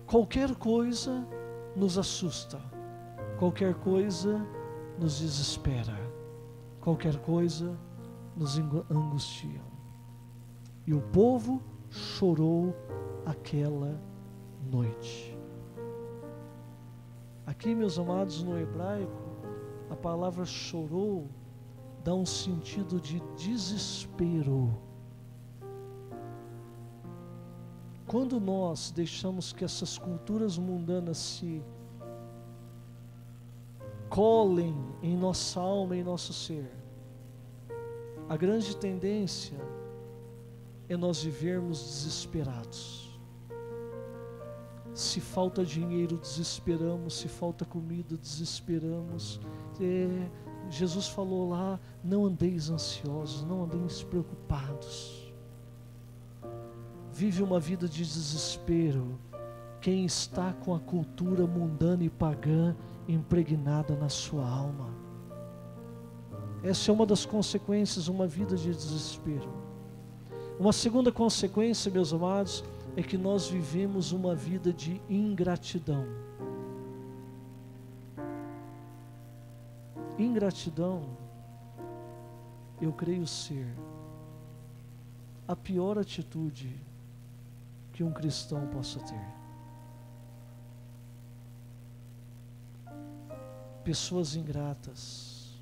Qualquer coisa nos assusta, qualquer coisa nos desespera, qualquer coisa nos angustia. E o povo chorou aquela noite. Aqui, meus amados, no hebraico, a palavra chorou dá um sentido de desespero. Quando nós deixamos que essas culturas mundanas se colhem em nossa alma e em nosso ser, a grande tendência é nós vivermos desesperados. Se falta dinheiro, desesperamos. Se falta comida, desesperamos. Jesus falou lá, não andeis ansiosos, não andeis preocupados. Vive uma vida de desespero quem está com a cultura mundana e pagã impregnada na sua alma. Essa é uma das consequências, uma vida de desespero. Uma segunda consequência, meus amados, é que nós vivemos uma vida de ingratidão. Ingratidão, eu creio ser a pior atitude que um cristão possa ter. Pessoas ingratas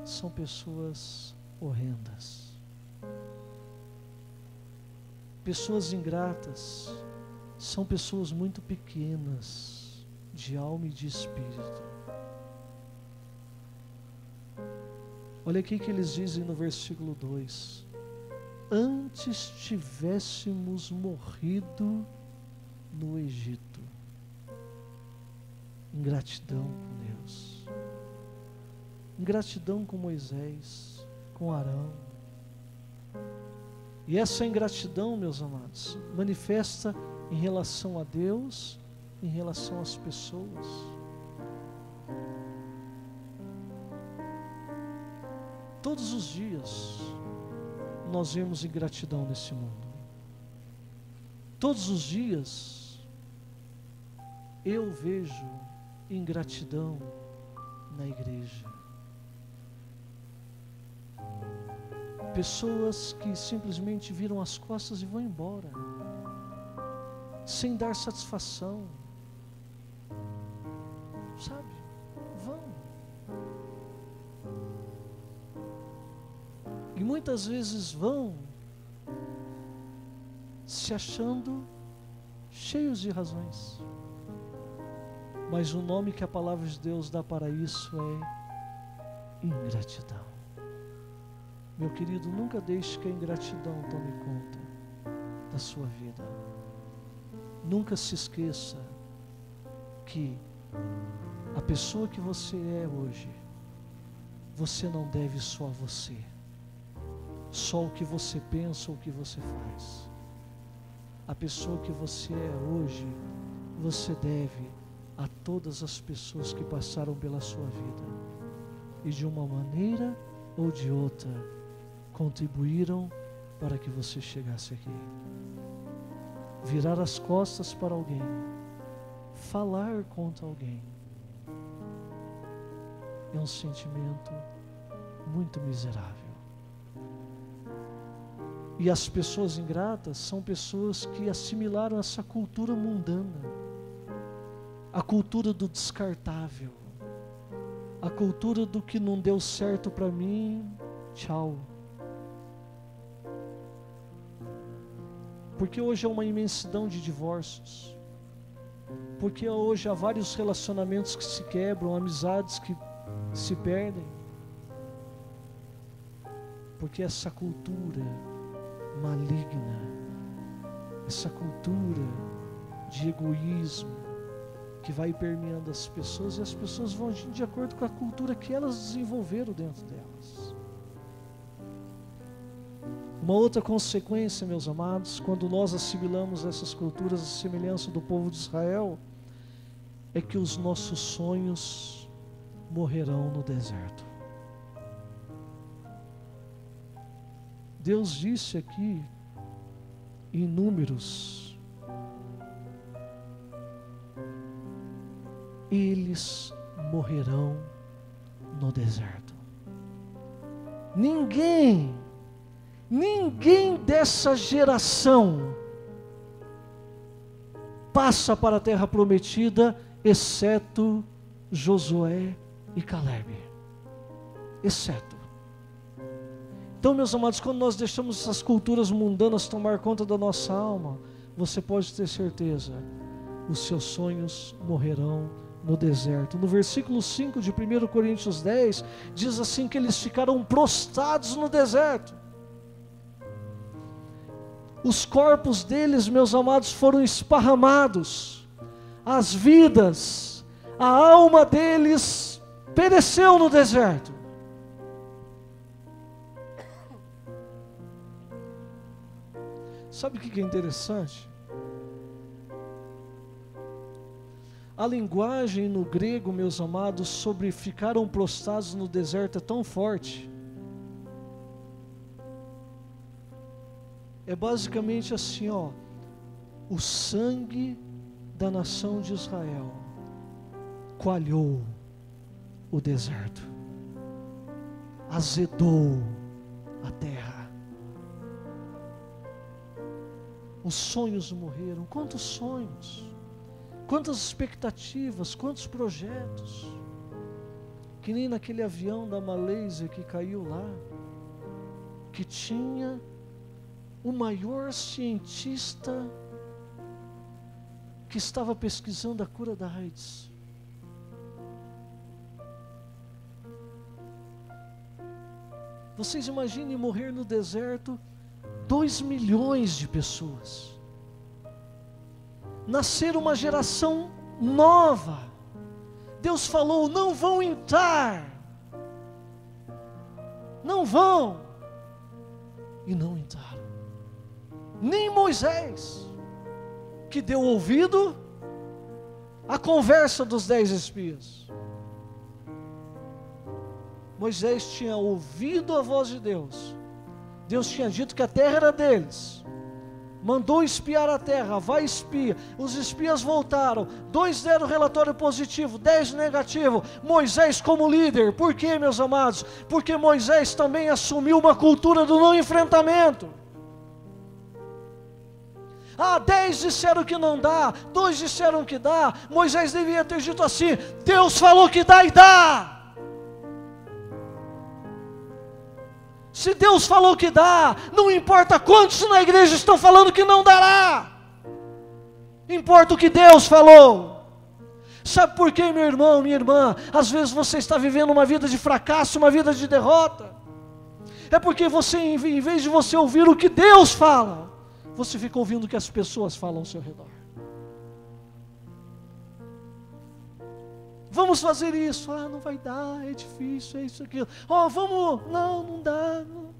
são pessoas horrendas. Pessoas ingratas são pessoas muito pequenas de alma e de espírito. Olha aqui que eles dizem no versículo 2: antes tivéssemos morrido no Egito. Ingratidão com Deus, ingratidão com Moisés, com Arão. E essa ingratidão, meus amados, manifesta em relação a Deus, em relação às pessoas. Todos os dias nós vemos ingratidão nesse mundo. Todos os dias eu vejo ingratidão na igreja. Pessoas que simplesmente viram as costas e vão embora, sem dar satisfação. Sabe? Vão. E muitas vezes vão se achando cheios de razões. Mas o nome que a palavra de Deus dá para isso é ingratidão. Meu querido, nunca deixe que a ingratidão tome conta da sua vida. Nunca se esqueça que a pessoa que você é hoje, você não deve só a você, só o que você pensa ou o que você faz. A pessoa que você é hoje, você deve a todas as pessoas que passaram pela sua vida e de uma maneira ou de outra contribuíram para que você chegasse aqui. Virar as costas para alguém, falar contra alguém, é um sentimento muito miserável. E as pessoas ingratas são pessoas que assimilaram essa cultura mundana, a cultura do descartável, a cultura do que não deu certo para mim, tchau. Porque hoje é uma imensidão de divórcios, porque hoje há vários relacionamentos que se quebram, amizades que se perdem, porque essa cultura maligna, essa cultura de egoísmo que vai permeando as pessoas, e as pessoas vão agindo de acordo com a cultura que elas desenvolveram dentro delas. Uma outra consequência, meus amados, quando nós assimilamos essas culturas, a semelhança do povo de Israel, é que os nossos sonhos morrerão no deserto. Deus disse aqui em Números, eles morrerão no deserto. Ninguém dessa geração passa para a terra prometida, exceto Josué e Calebe. Exceto. Então, meus amados, quando nós deixamos essas culturas mundanas tomar conta da nossa alma, você pode ter certeza, os seus sonhos morrerão no deserto. No versículo 5 de 1 Coríntios 10, diz assim que eles ficaram prostrados no deserto. Os corpos deles, meus amados, foram esparramados. As vidas, a alma deles pereceu no deserto. Sabe o que é interessante? A linguagem no grego, meus amados, sobre ficaram prostrados no deserto é tão forte. É basicamente assim, ó, o sangue da nação de Israel coalhou o deserto, azedou a terra. Os sonhos morreram. Quantos sonhos, quantas expectativas, quantos projetos, que nem naquele avião da Malásia que caiu lá, que tinha o maior cientista que estava pesquisando a cura da AIDS. Vocês imaginem morrer no deserto 2 milhões de pessoas. Nascer uma geração nova. Deus falou, não vão entrar. Não vão. E não entraram. Nem Moisés, que deu ouvido à conversa dos 10 espias. Moisés tinha ouvido a voz de Deus. Deus tinha dito que a terra era deles. Mandou espiar a terra, vai espia. Os espias voltaram, 2 deram relatório positivo, 10 negativo. Moisés como líder, por quê, meus amados? Porque Moisés também assumiu uma cultura do não enfrentamento. 10 disseram que não dá, 2 disseram que dá. Moisés devia ter dito assim: Deus falou que dá e dá. Se Deus falou que dá, não importa quantos na igreja estão falando que não dará, importa o que Deus falou. Sabe por quê, meu irmão, minha irmã? Às vezes você está vivendo uma vida de fracasso, uma vida de derrota. É porque você, em vez de você ouvir o que Deus fala, você fica ouvindo o que as pessoas falam ao seu redor. Vamos fazer isso. Não vai dar, é difícil, é isso, aquilo. Vamos, não dá. Não.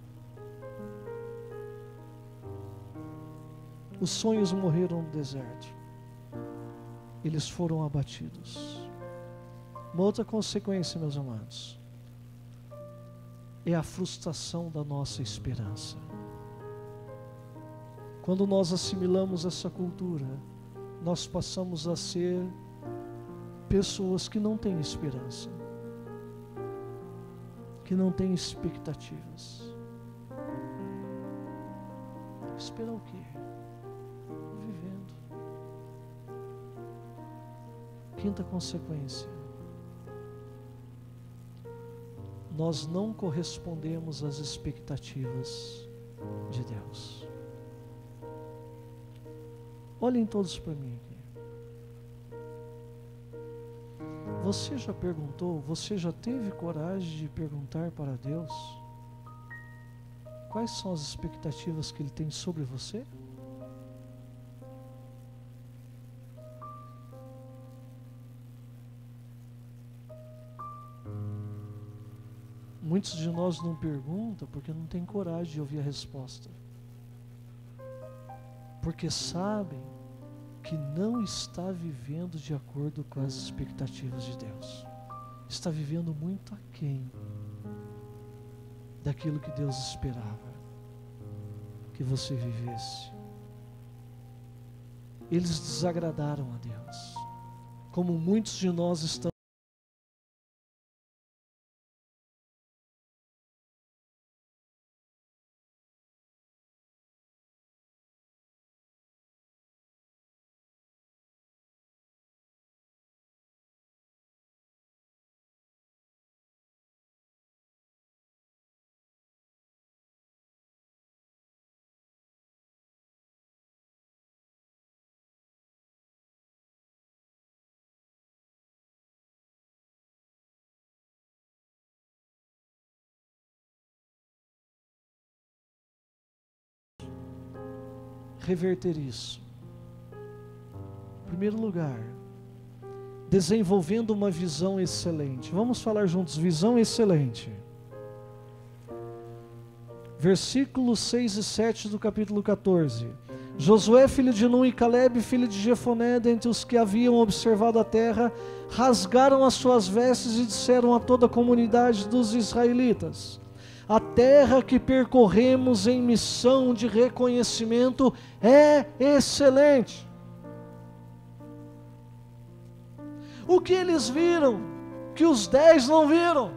Os sonhos morreram no deserto. Eles foram abatidos. Uma outra consequência, meus amados, é a frustração da nossa esperança. Quando nós assimilamos essa cultura, nós passamos a ser pessoas que não têm esperança, que não têm expectativas. Esperar o quê? Vivendo. Quinta consequência: nós não correspondemos às expectativas de Deus. Olhem todos para mim aqui. Você já perguntou, você já teve coragem de perguntar para Deus quais são as expectativas que Ele tem sobre você? Muitos de nós não perguntam porque não tem coragem de ouvir a resposta. Porque sabem que que não está vivendo de acordo com as expectativas de Deus. Está vivendo muito aquém daquilo que Deus esperava que você vivesse. Eles desagradaram a Deus, como muitos de nós estamos. Reverter isso. Em primeiro lugar, desenvolvendo uma visão excelente. Vamos falar juntos, visão excelente. Versículos 6 e 7 do capítulo 14. Josué, filho de Nun, e Caleb, filho de Jefoné, dentre os que haviam observado a terra, rasgaram as suas vestes e disseram a toda a comunidade dos israelitas: a terra que percorremos em missão de reconhecimento é excelente. O que eles viram que os 10 não viram?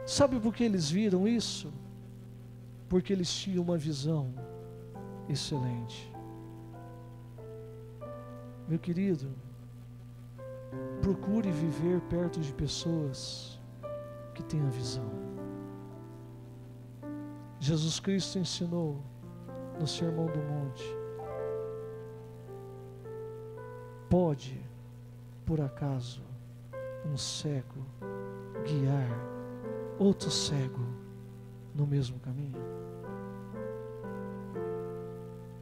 Sabe por que eles viram isso? Porque eles tinham uma visão excelente. Meu querido, procure viver perto de pessoas que têm a visão. Jesus Cristo ensinou no Sermão do Monte: pode, por acaso, um cego guiar outro cego no mesmo caminho?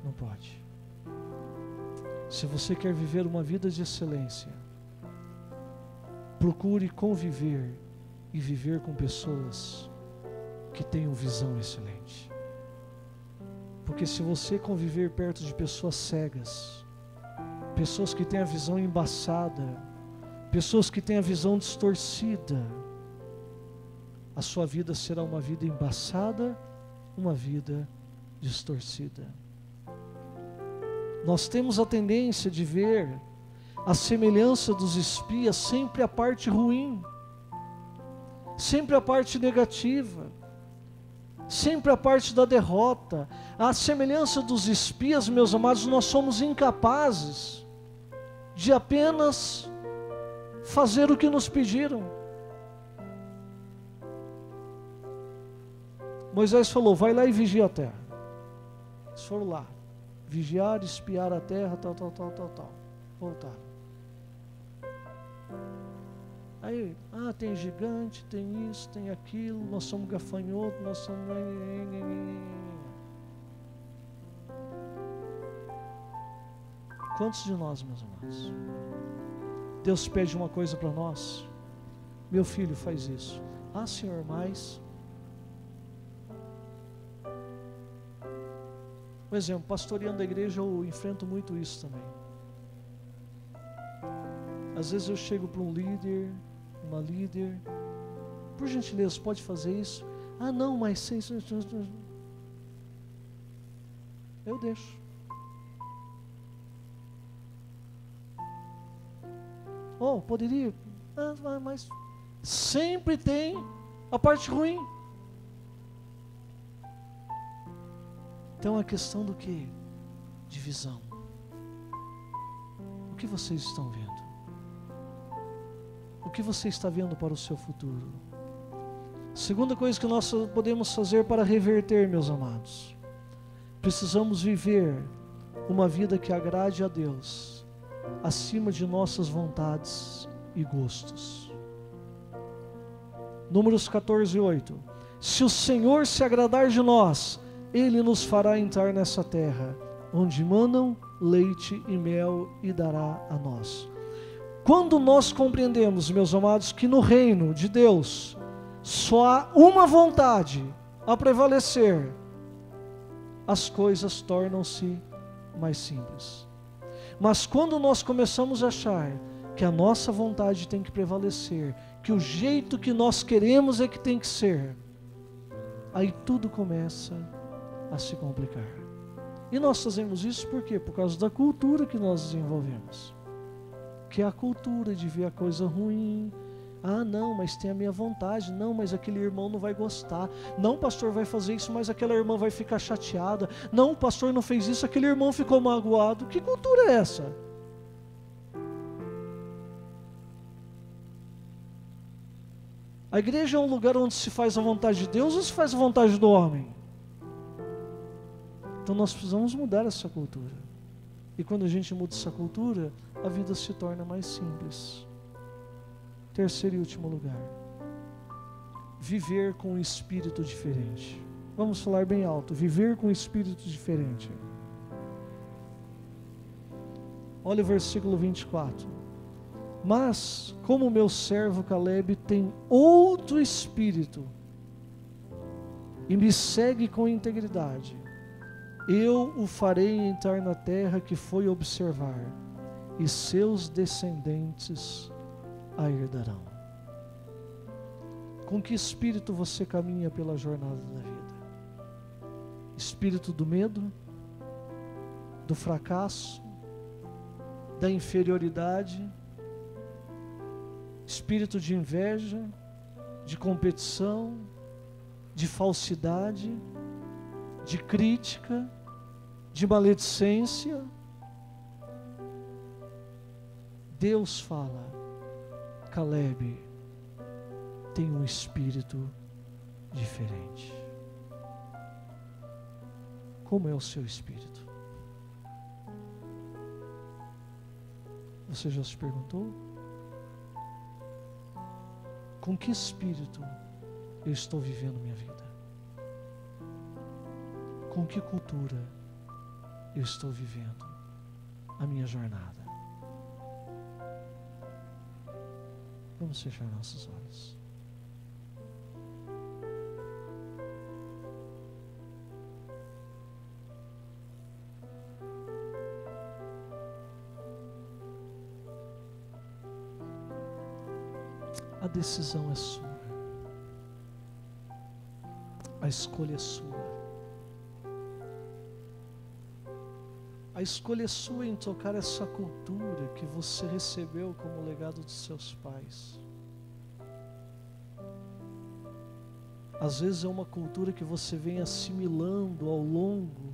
Não pode. Se você quer viver uma vida de excelência, procure conviver e viver com pessoas que tenham visão excelente. Porque se você conviver perto de pessoas cegas, pessoas que têm a visão embaçada, pessoas que têm a visão distorcida, a sua vida será uma vida embaçada, uma vida distorcida. Nós temos a tendência de ver a semelhança dos espias sempre a parte ruim, sempre a parte negativa, sempre a parte da derrota. A semelhança dos espias, meus amados, nós somos incapazes de apenas fazer o que nos pediram. Moisés falou: vai lá e vigia a terra. Eles foram lá, vigiar, espiar a terra, tal. Voltaram. Aí, tem gigante, tem isso, tem aquilo, nós somos gafanhotos, nós somos... Quantos de nós, meus amados, Deus pede uma coisa para nós: meu filho, faz isso. Senhor, mas... Por exemplo, pastoreando a igreja, eu enfrento muito isso também. Às vezes eu chego para um líder, uma líder: por gentileza, pode fazer isso? Não, mas sim. Eu deixo. Poderia? Mas sempre tem a parte ruim. Então é questão do quê? De visão. O que vocês estão vendo? O que você está vendo para o seu futuro? Segunda coisa que nós podemos fazer para reverter, meus amados: precisamos viver uma vida que agrade a Deus, acima de nossas vontades e gostos. Números 14:8. Se o Senhor se agradar de nós, Ele nos fará entrar nessa terra, onde manam leite e mel, e dará a nós. Quando nós compreendemos, meus amados, que no reino de Deus só há uma vontade a prevalecer, as coisas tornam-se mais simples. Mas quando nós começamos a achar que a nossa vontade tem que prevalecer, que o jeito que nós queremos é que tem que ser, aí tudo começa a se complicar. E nós fazemos isso por quê? Por causa da cultura que nós desenvolvemos. Que é a cultura de ver a coisa ruim. Ah, não, mas tem a minha vontade. Não, mas aquele irmão não vai gostar. Não, o pastor vai fazer isso, mas aquela irmã vai ficar chateada. Não, o pastor não fez isso, aquele irmão ficou magoado. Que cultura é essa? A igreja é um lugar onde se faz a vontade de Deus ou se faz a vontade do homem? Então nós precisamos mudar essa cultura. E quando a gente muda essa cultura, a vida se torna mais simples. Terceiro e último lugar. Viver com um espírito diferente. Vamos falar bem alto. Viver com um espírito diferente. Olha o versículo 24. Mas, como meu servo Caleb tem outro espírito e me segue com integridade, eu o farei entrar na terra que foi observar, e seus descendentes a herdarão. Com que espírito você caminha pela jornada da vida? Espírito do medo, do fracasso, da inferioridade, espírito de inveja, de competição, de falsidade, de crítica, de maledicência? Deus fala: Caleb tem um espírito diferente. Como é o seu espírito? Você já se perguntou? Com que espírito eu estou vivendo minha vida? Com que cultura eu estou vivendo a minha jornada? Vamos fechar nossos olhos. A decisão é sua. A escolha é sua. A escolha é sua em tocar essa cultura que você recebeu como legado dos seus pais. Às vezes é uma cultura que você vem assimilando ao longo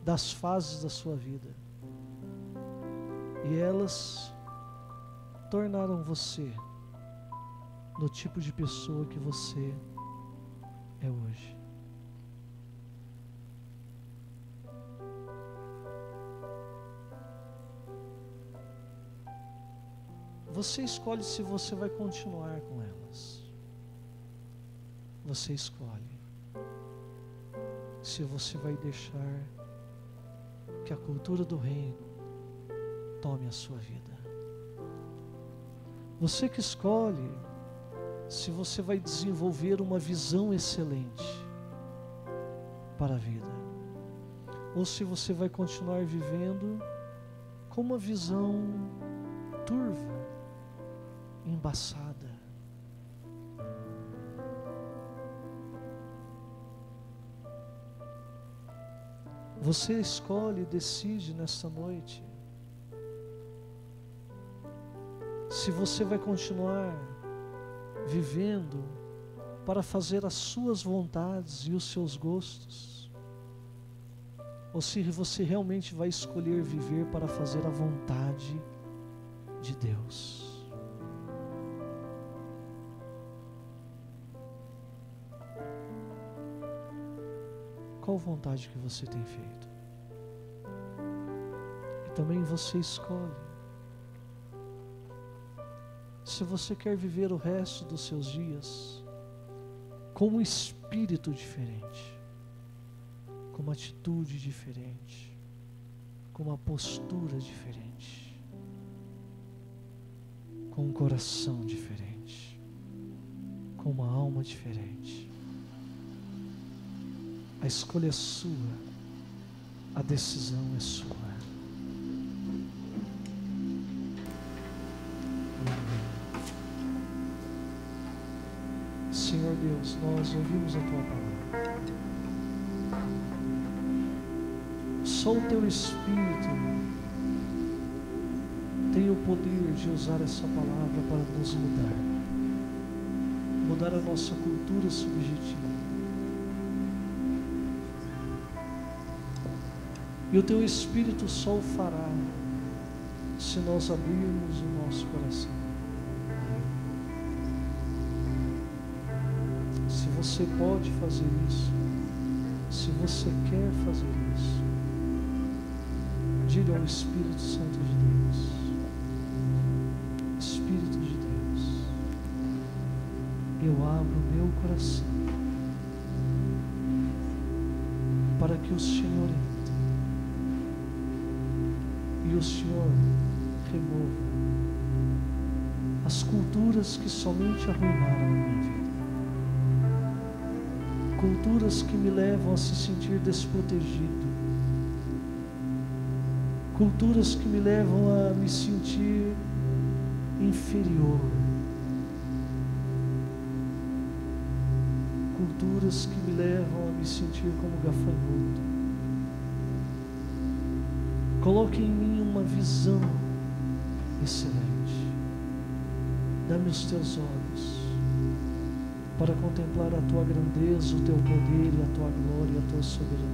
das fases da sua vida. E elas tornaram você no tipo de pessoa que você é hoje. Você escolhe se você vai continuar com elas. Você escolhe se você vai deixar que a cultura do reino tome a sua vida. Você que escolhe se você vai desenvolver uma visão excelente para a vida, ou se você vai continuar vivendo com uma visão turva, embaçada. Você escolhe e decide nesta noite se você vai continuar vivendo para fazer as suas vontades e os seus gostos, ou se você realmente vai escolher viver para fazer a vontade de Deus. Qual vontade que você tem feito? E também você escolhe se você quer viver o resto dos seus dias com um espírito diferente, com uma atitude diferente, com uma postura diferente, com um coração diferente, com uma alma diferente. A escolha é sua. A decisão é sua. Senhor Deus, nós ouvimos a Tua palavra. Só o Teu Espírito tem o poder de usar essa palavra para nos mudar a nossa cultura subjetiva. E o Teu Espírito só o fará se nós abrirmos o nosso coração. Se você pode fazer isso, se você quer fazer isso, diga ao Espírito Santo de Deus: Espírito de Deus, eu abro o meu coração para que o Senhor entre e o Senhor remova as culturas que somente arruinaram a minha vida. Culturas que me levam a se sentir desprotegido. Culturas que me levam a me sentir inferior. Culturas que me levam a me sentir como gafanhoto. Coloque em mim uma visão excelente. Dá-me os teus olhos para contemplar a tua grandeza, o teu poder e a tua glória e a tua soberania.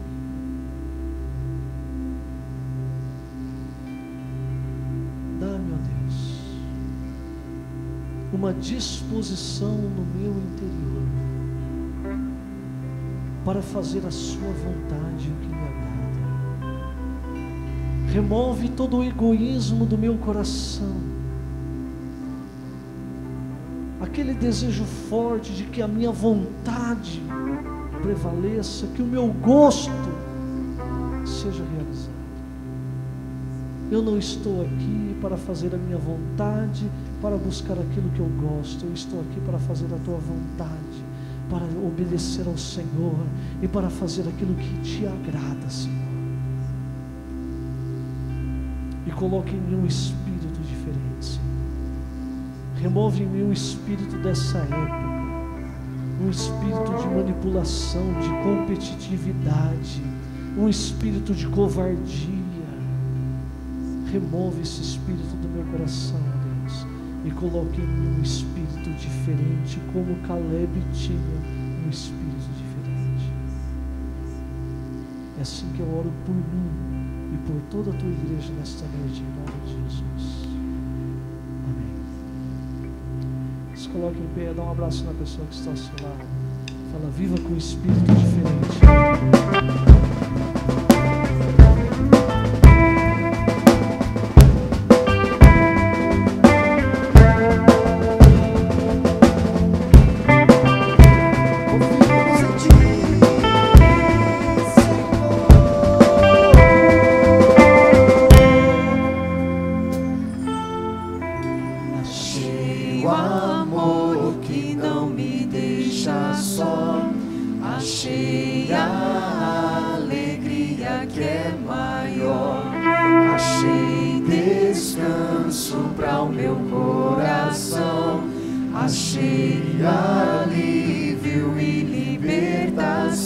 Dá-me, ó Deus, uma disposição no meu interior para fazer a sua vontade, o que me agrada. Remove todo o egoísmo do meu coração. Aquele desejo forte de que a minha vontade prevaleça, que o meu gosto seja realizado. Eu não estou aqui para fazer a minha vontade, para buscar aquilo que eu gosto. Eu estou aqui para fazer a tua vontade, para obedecer ao Senhor e para fazer aquilo que te agrada, Senhor. E coloque em mim um espírito diferente, Senhor. Remove em mim o espírito dessa época, um espírito de manipulação, de competitividade, um espírito de covardia. Remove esse espírito do meu coração, Deus, e coloque em mim um espírito diferente, como Caleb tinha um espírito diferente. É assim que eu oro por mim e por toda a tua igreja nesta noite, em nome de Jesus. Se coloque em pé, dá um abraço na pessoa que está ao seu lado. Fala: viva com um espírito diferente. Liberdade.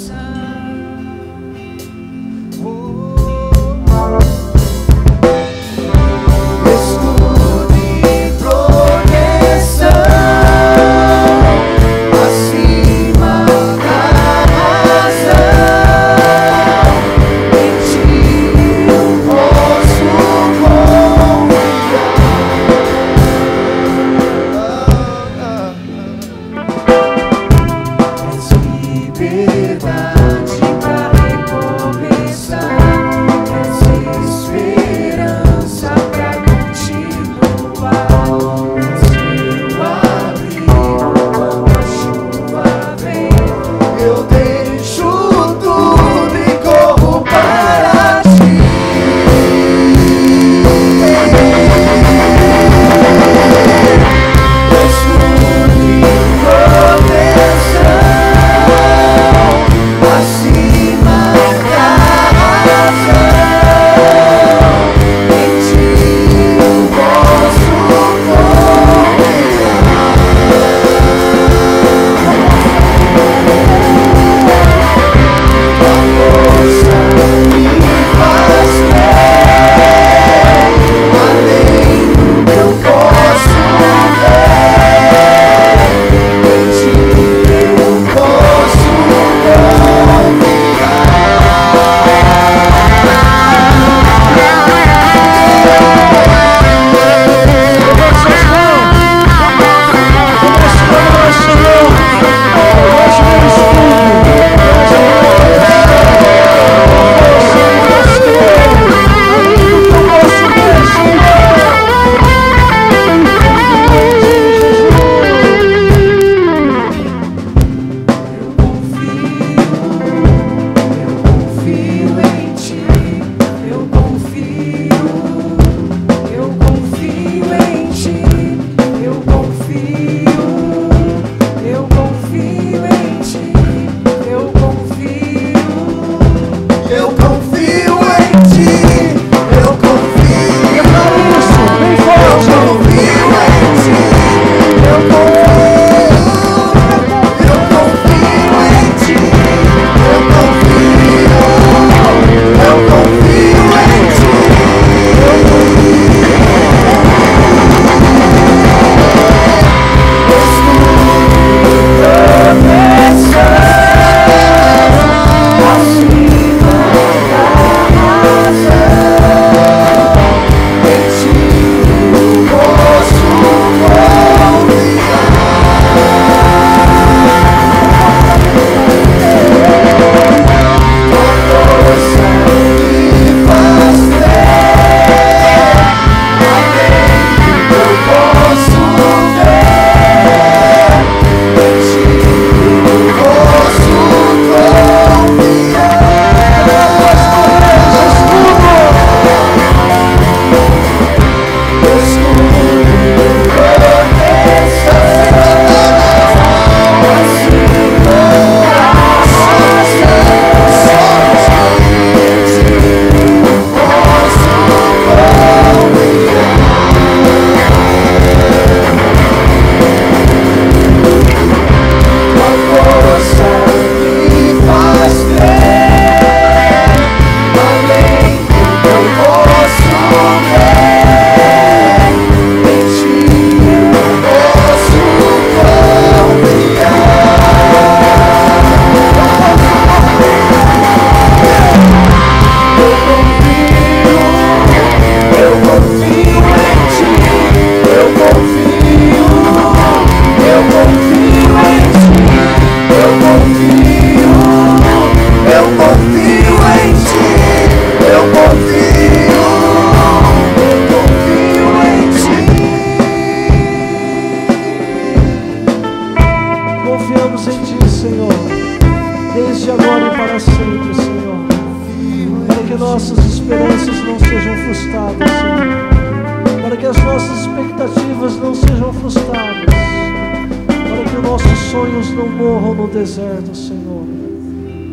Senhor, para que as nossas expectativas não sejam frustradas, para que os nossos sonhos não morram no deserto, Senhor.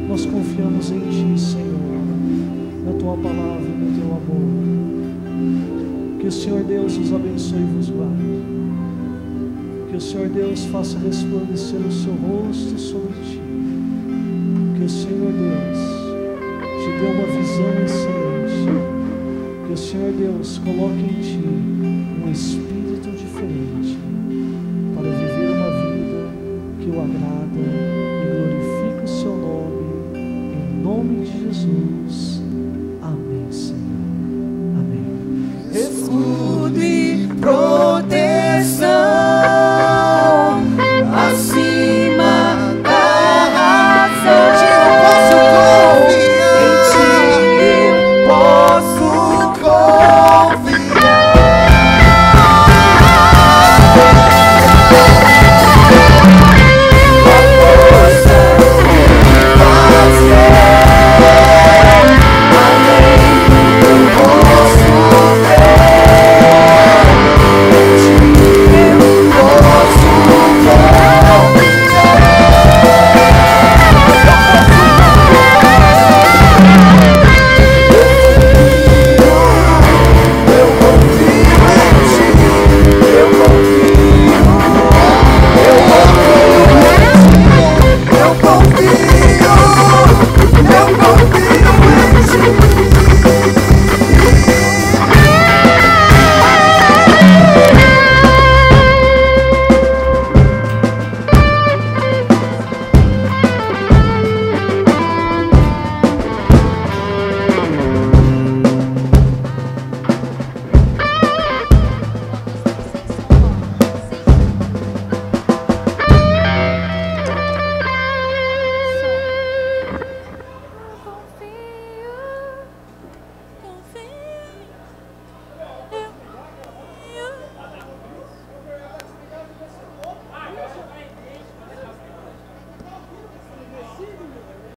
Nós confiamos em Ti, Senhor, na Tua palavra e no Teu amor. Que o Senhor Deus os abençoe e vos guarde. Que o Senhor Deus faça resplandecer o Seu rosto sobre Ti. Que o Senhor Deus te dê uma visão excelente. Que o Senhor Deus coloque em Ti um espírito diferente para viver uma vida que o agrada e glorifica o Seu nome. Em nome de Jesus.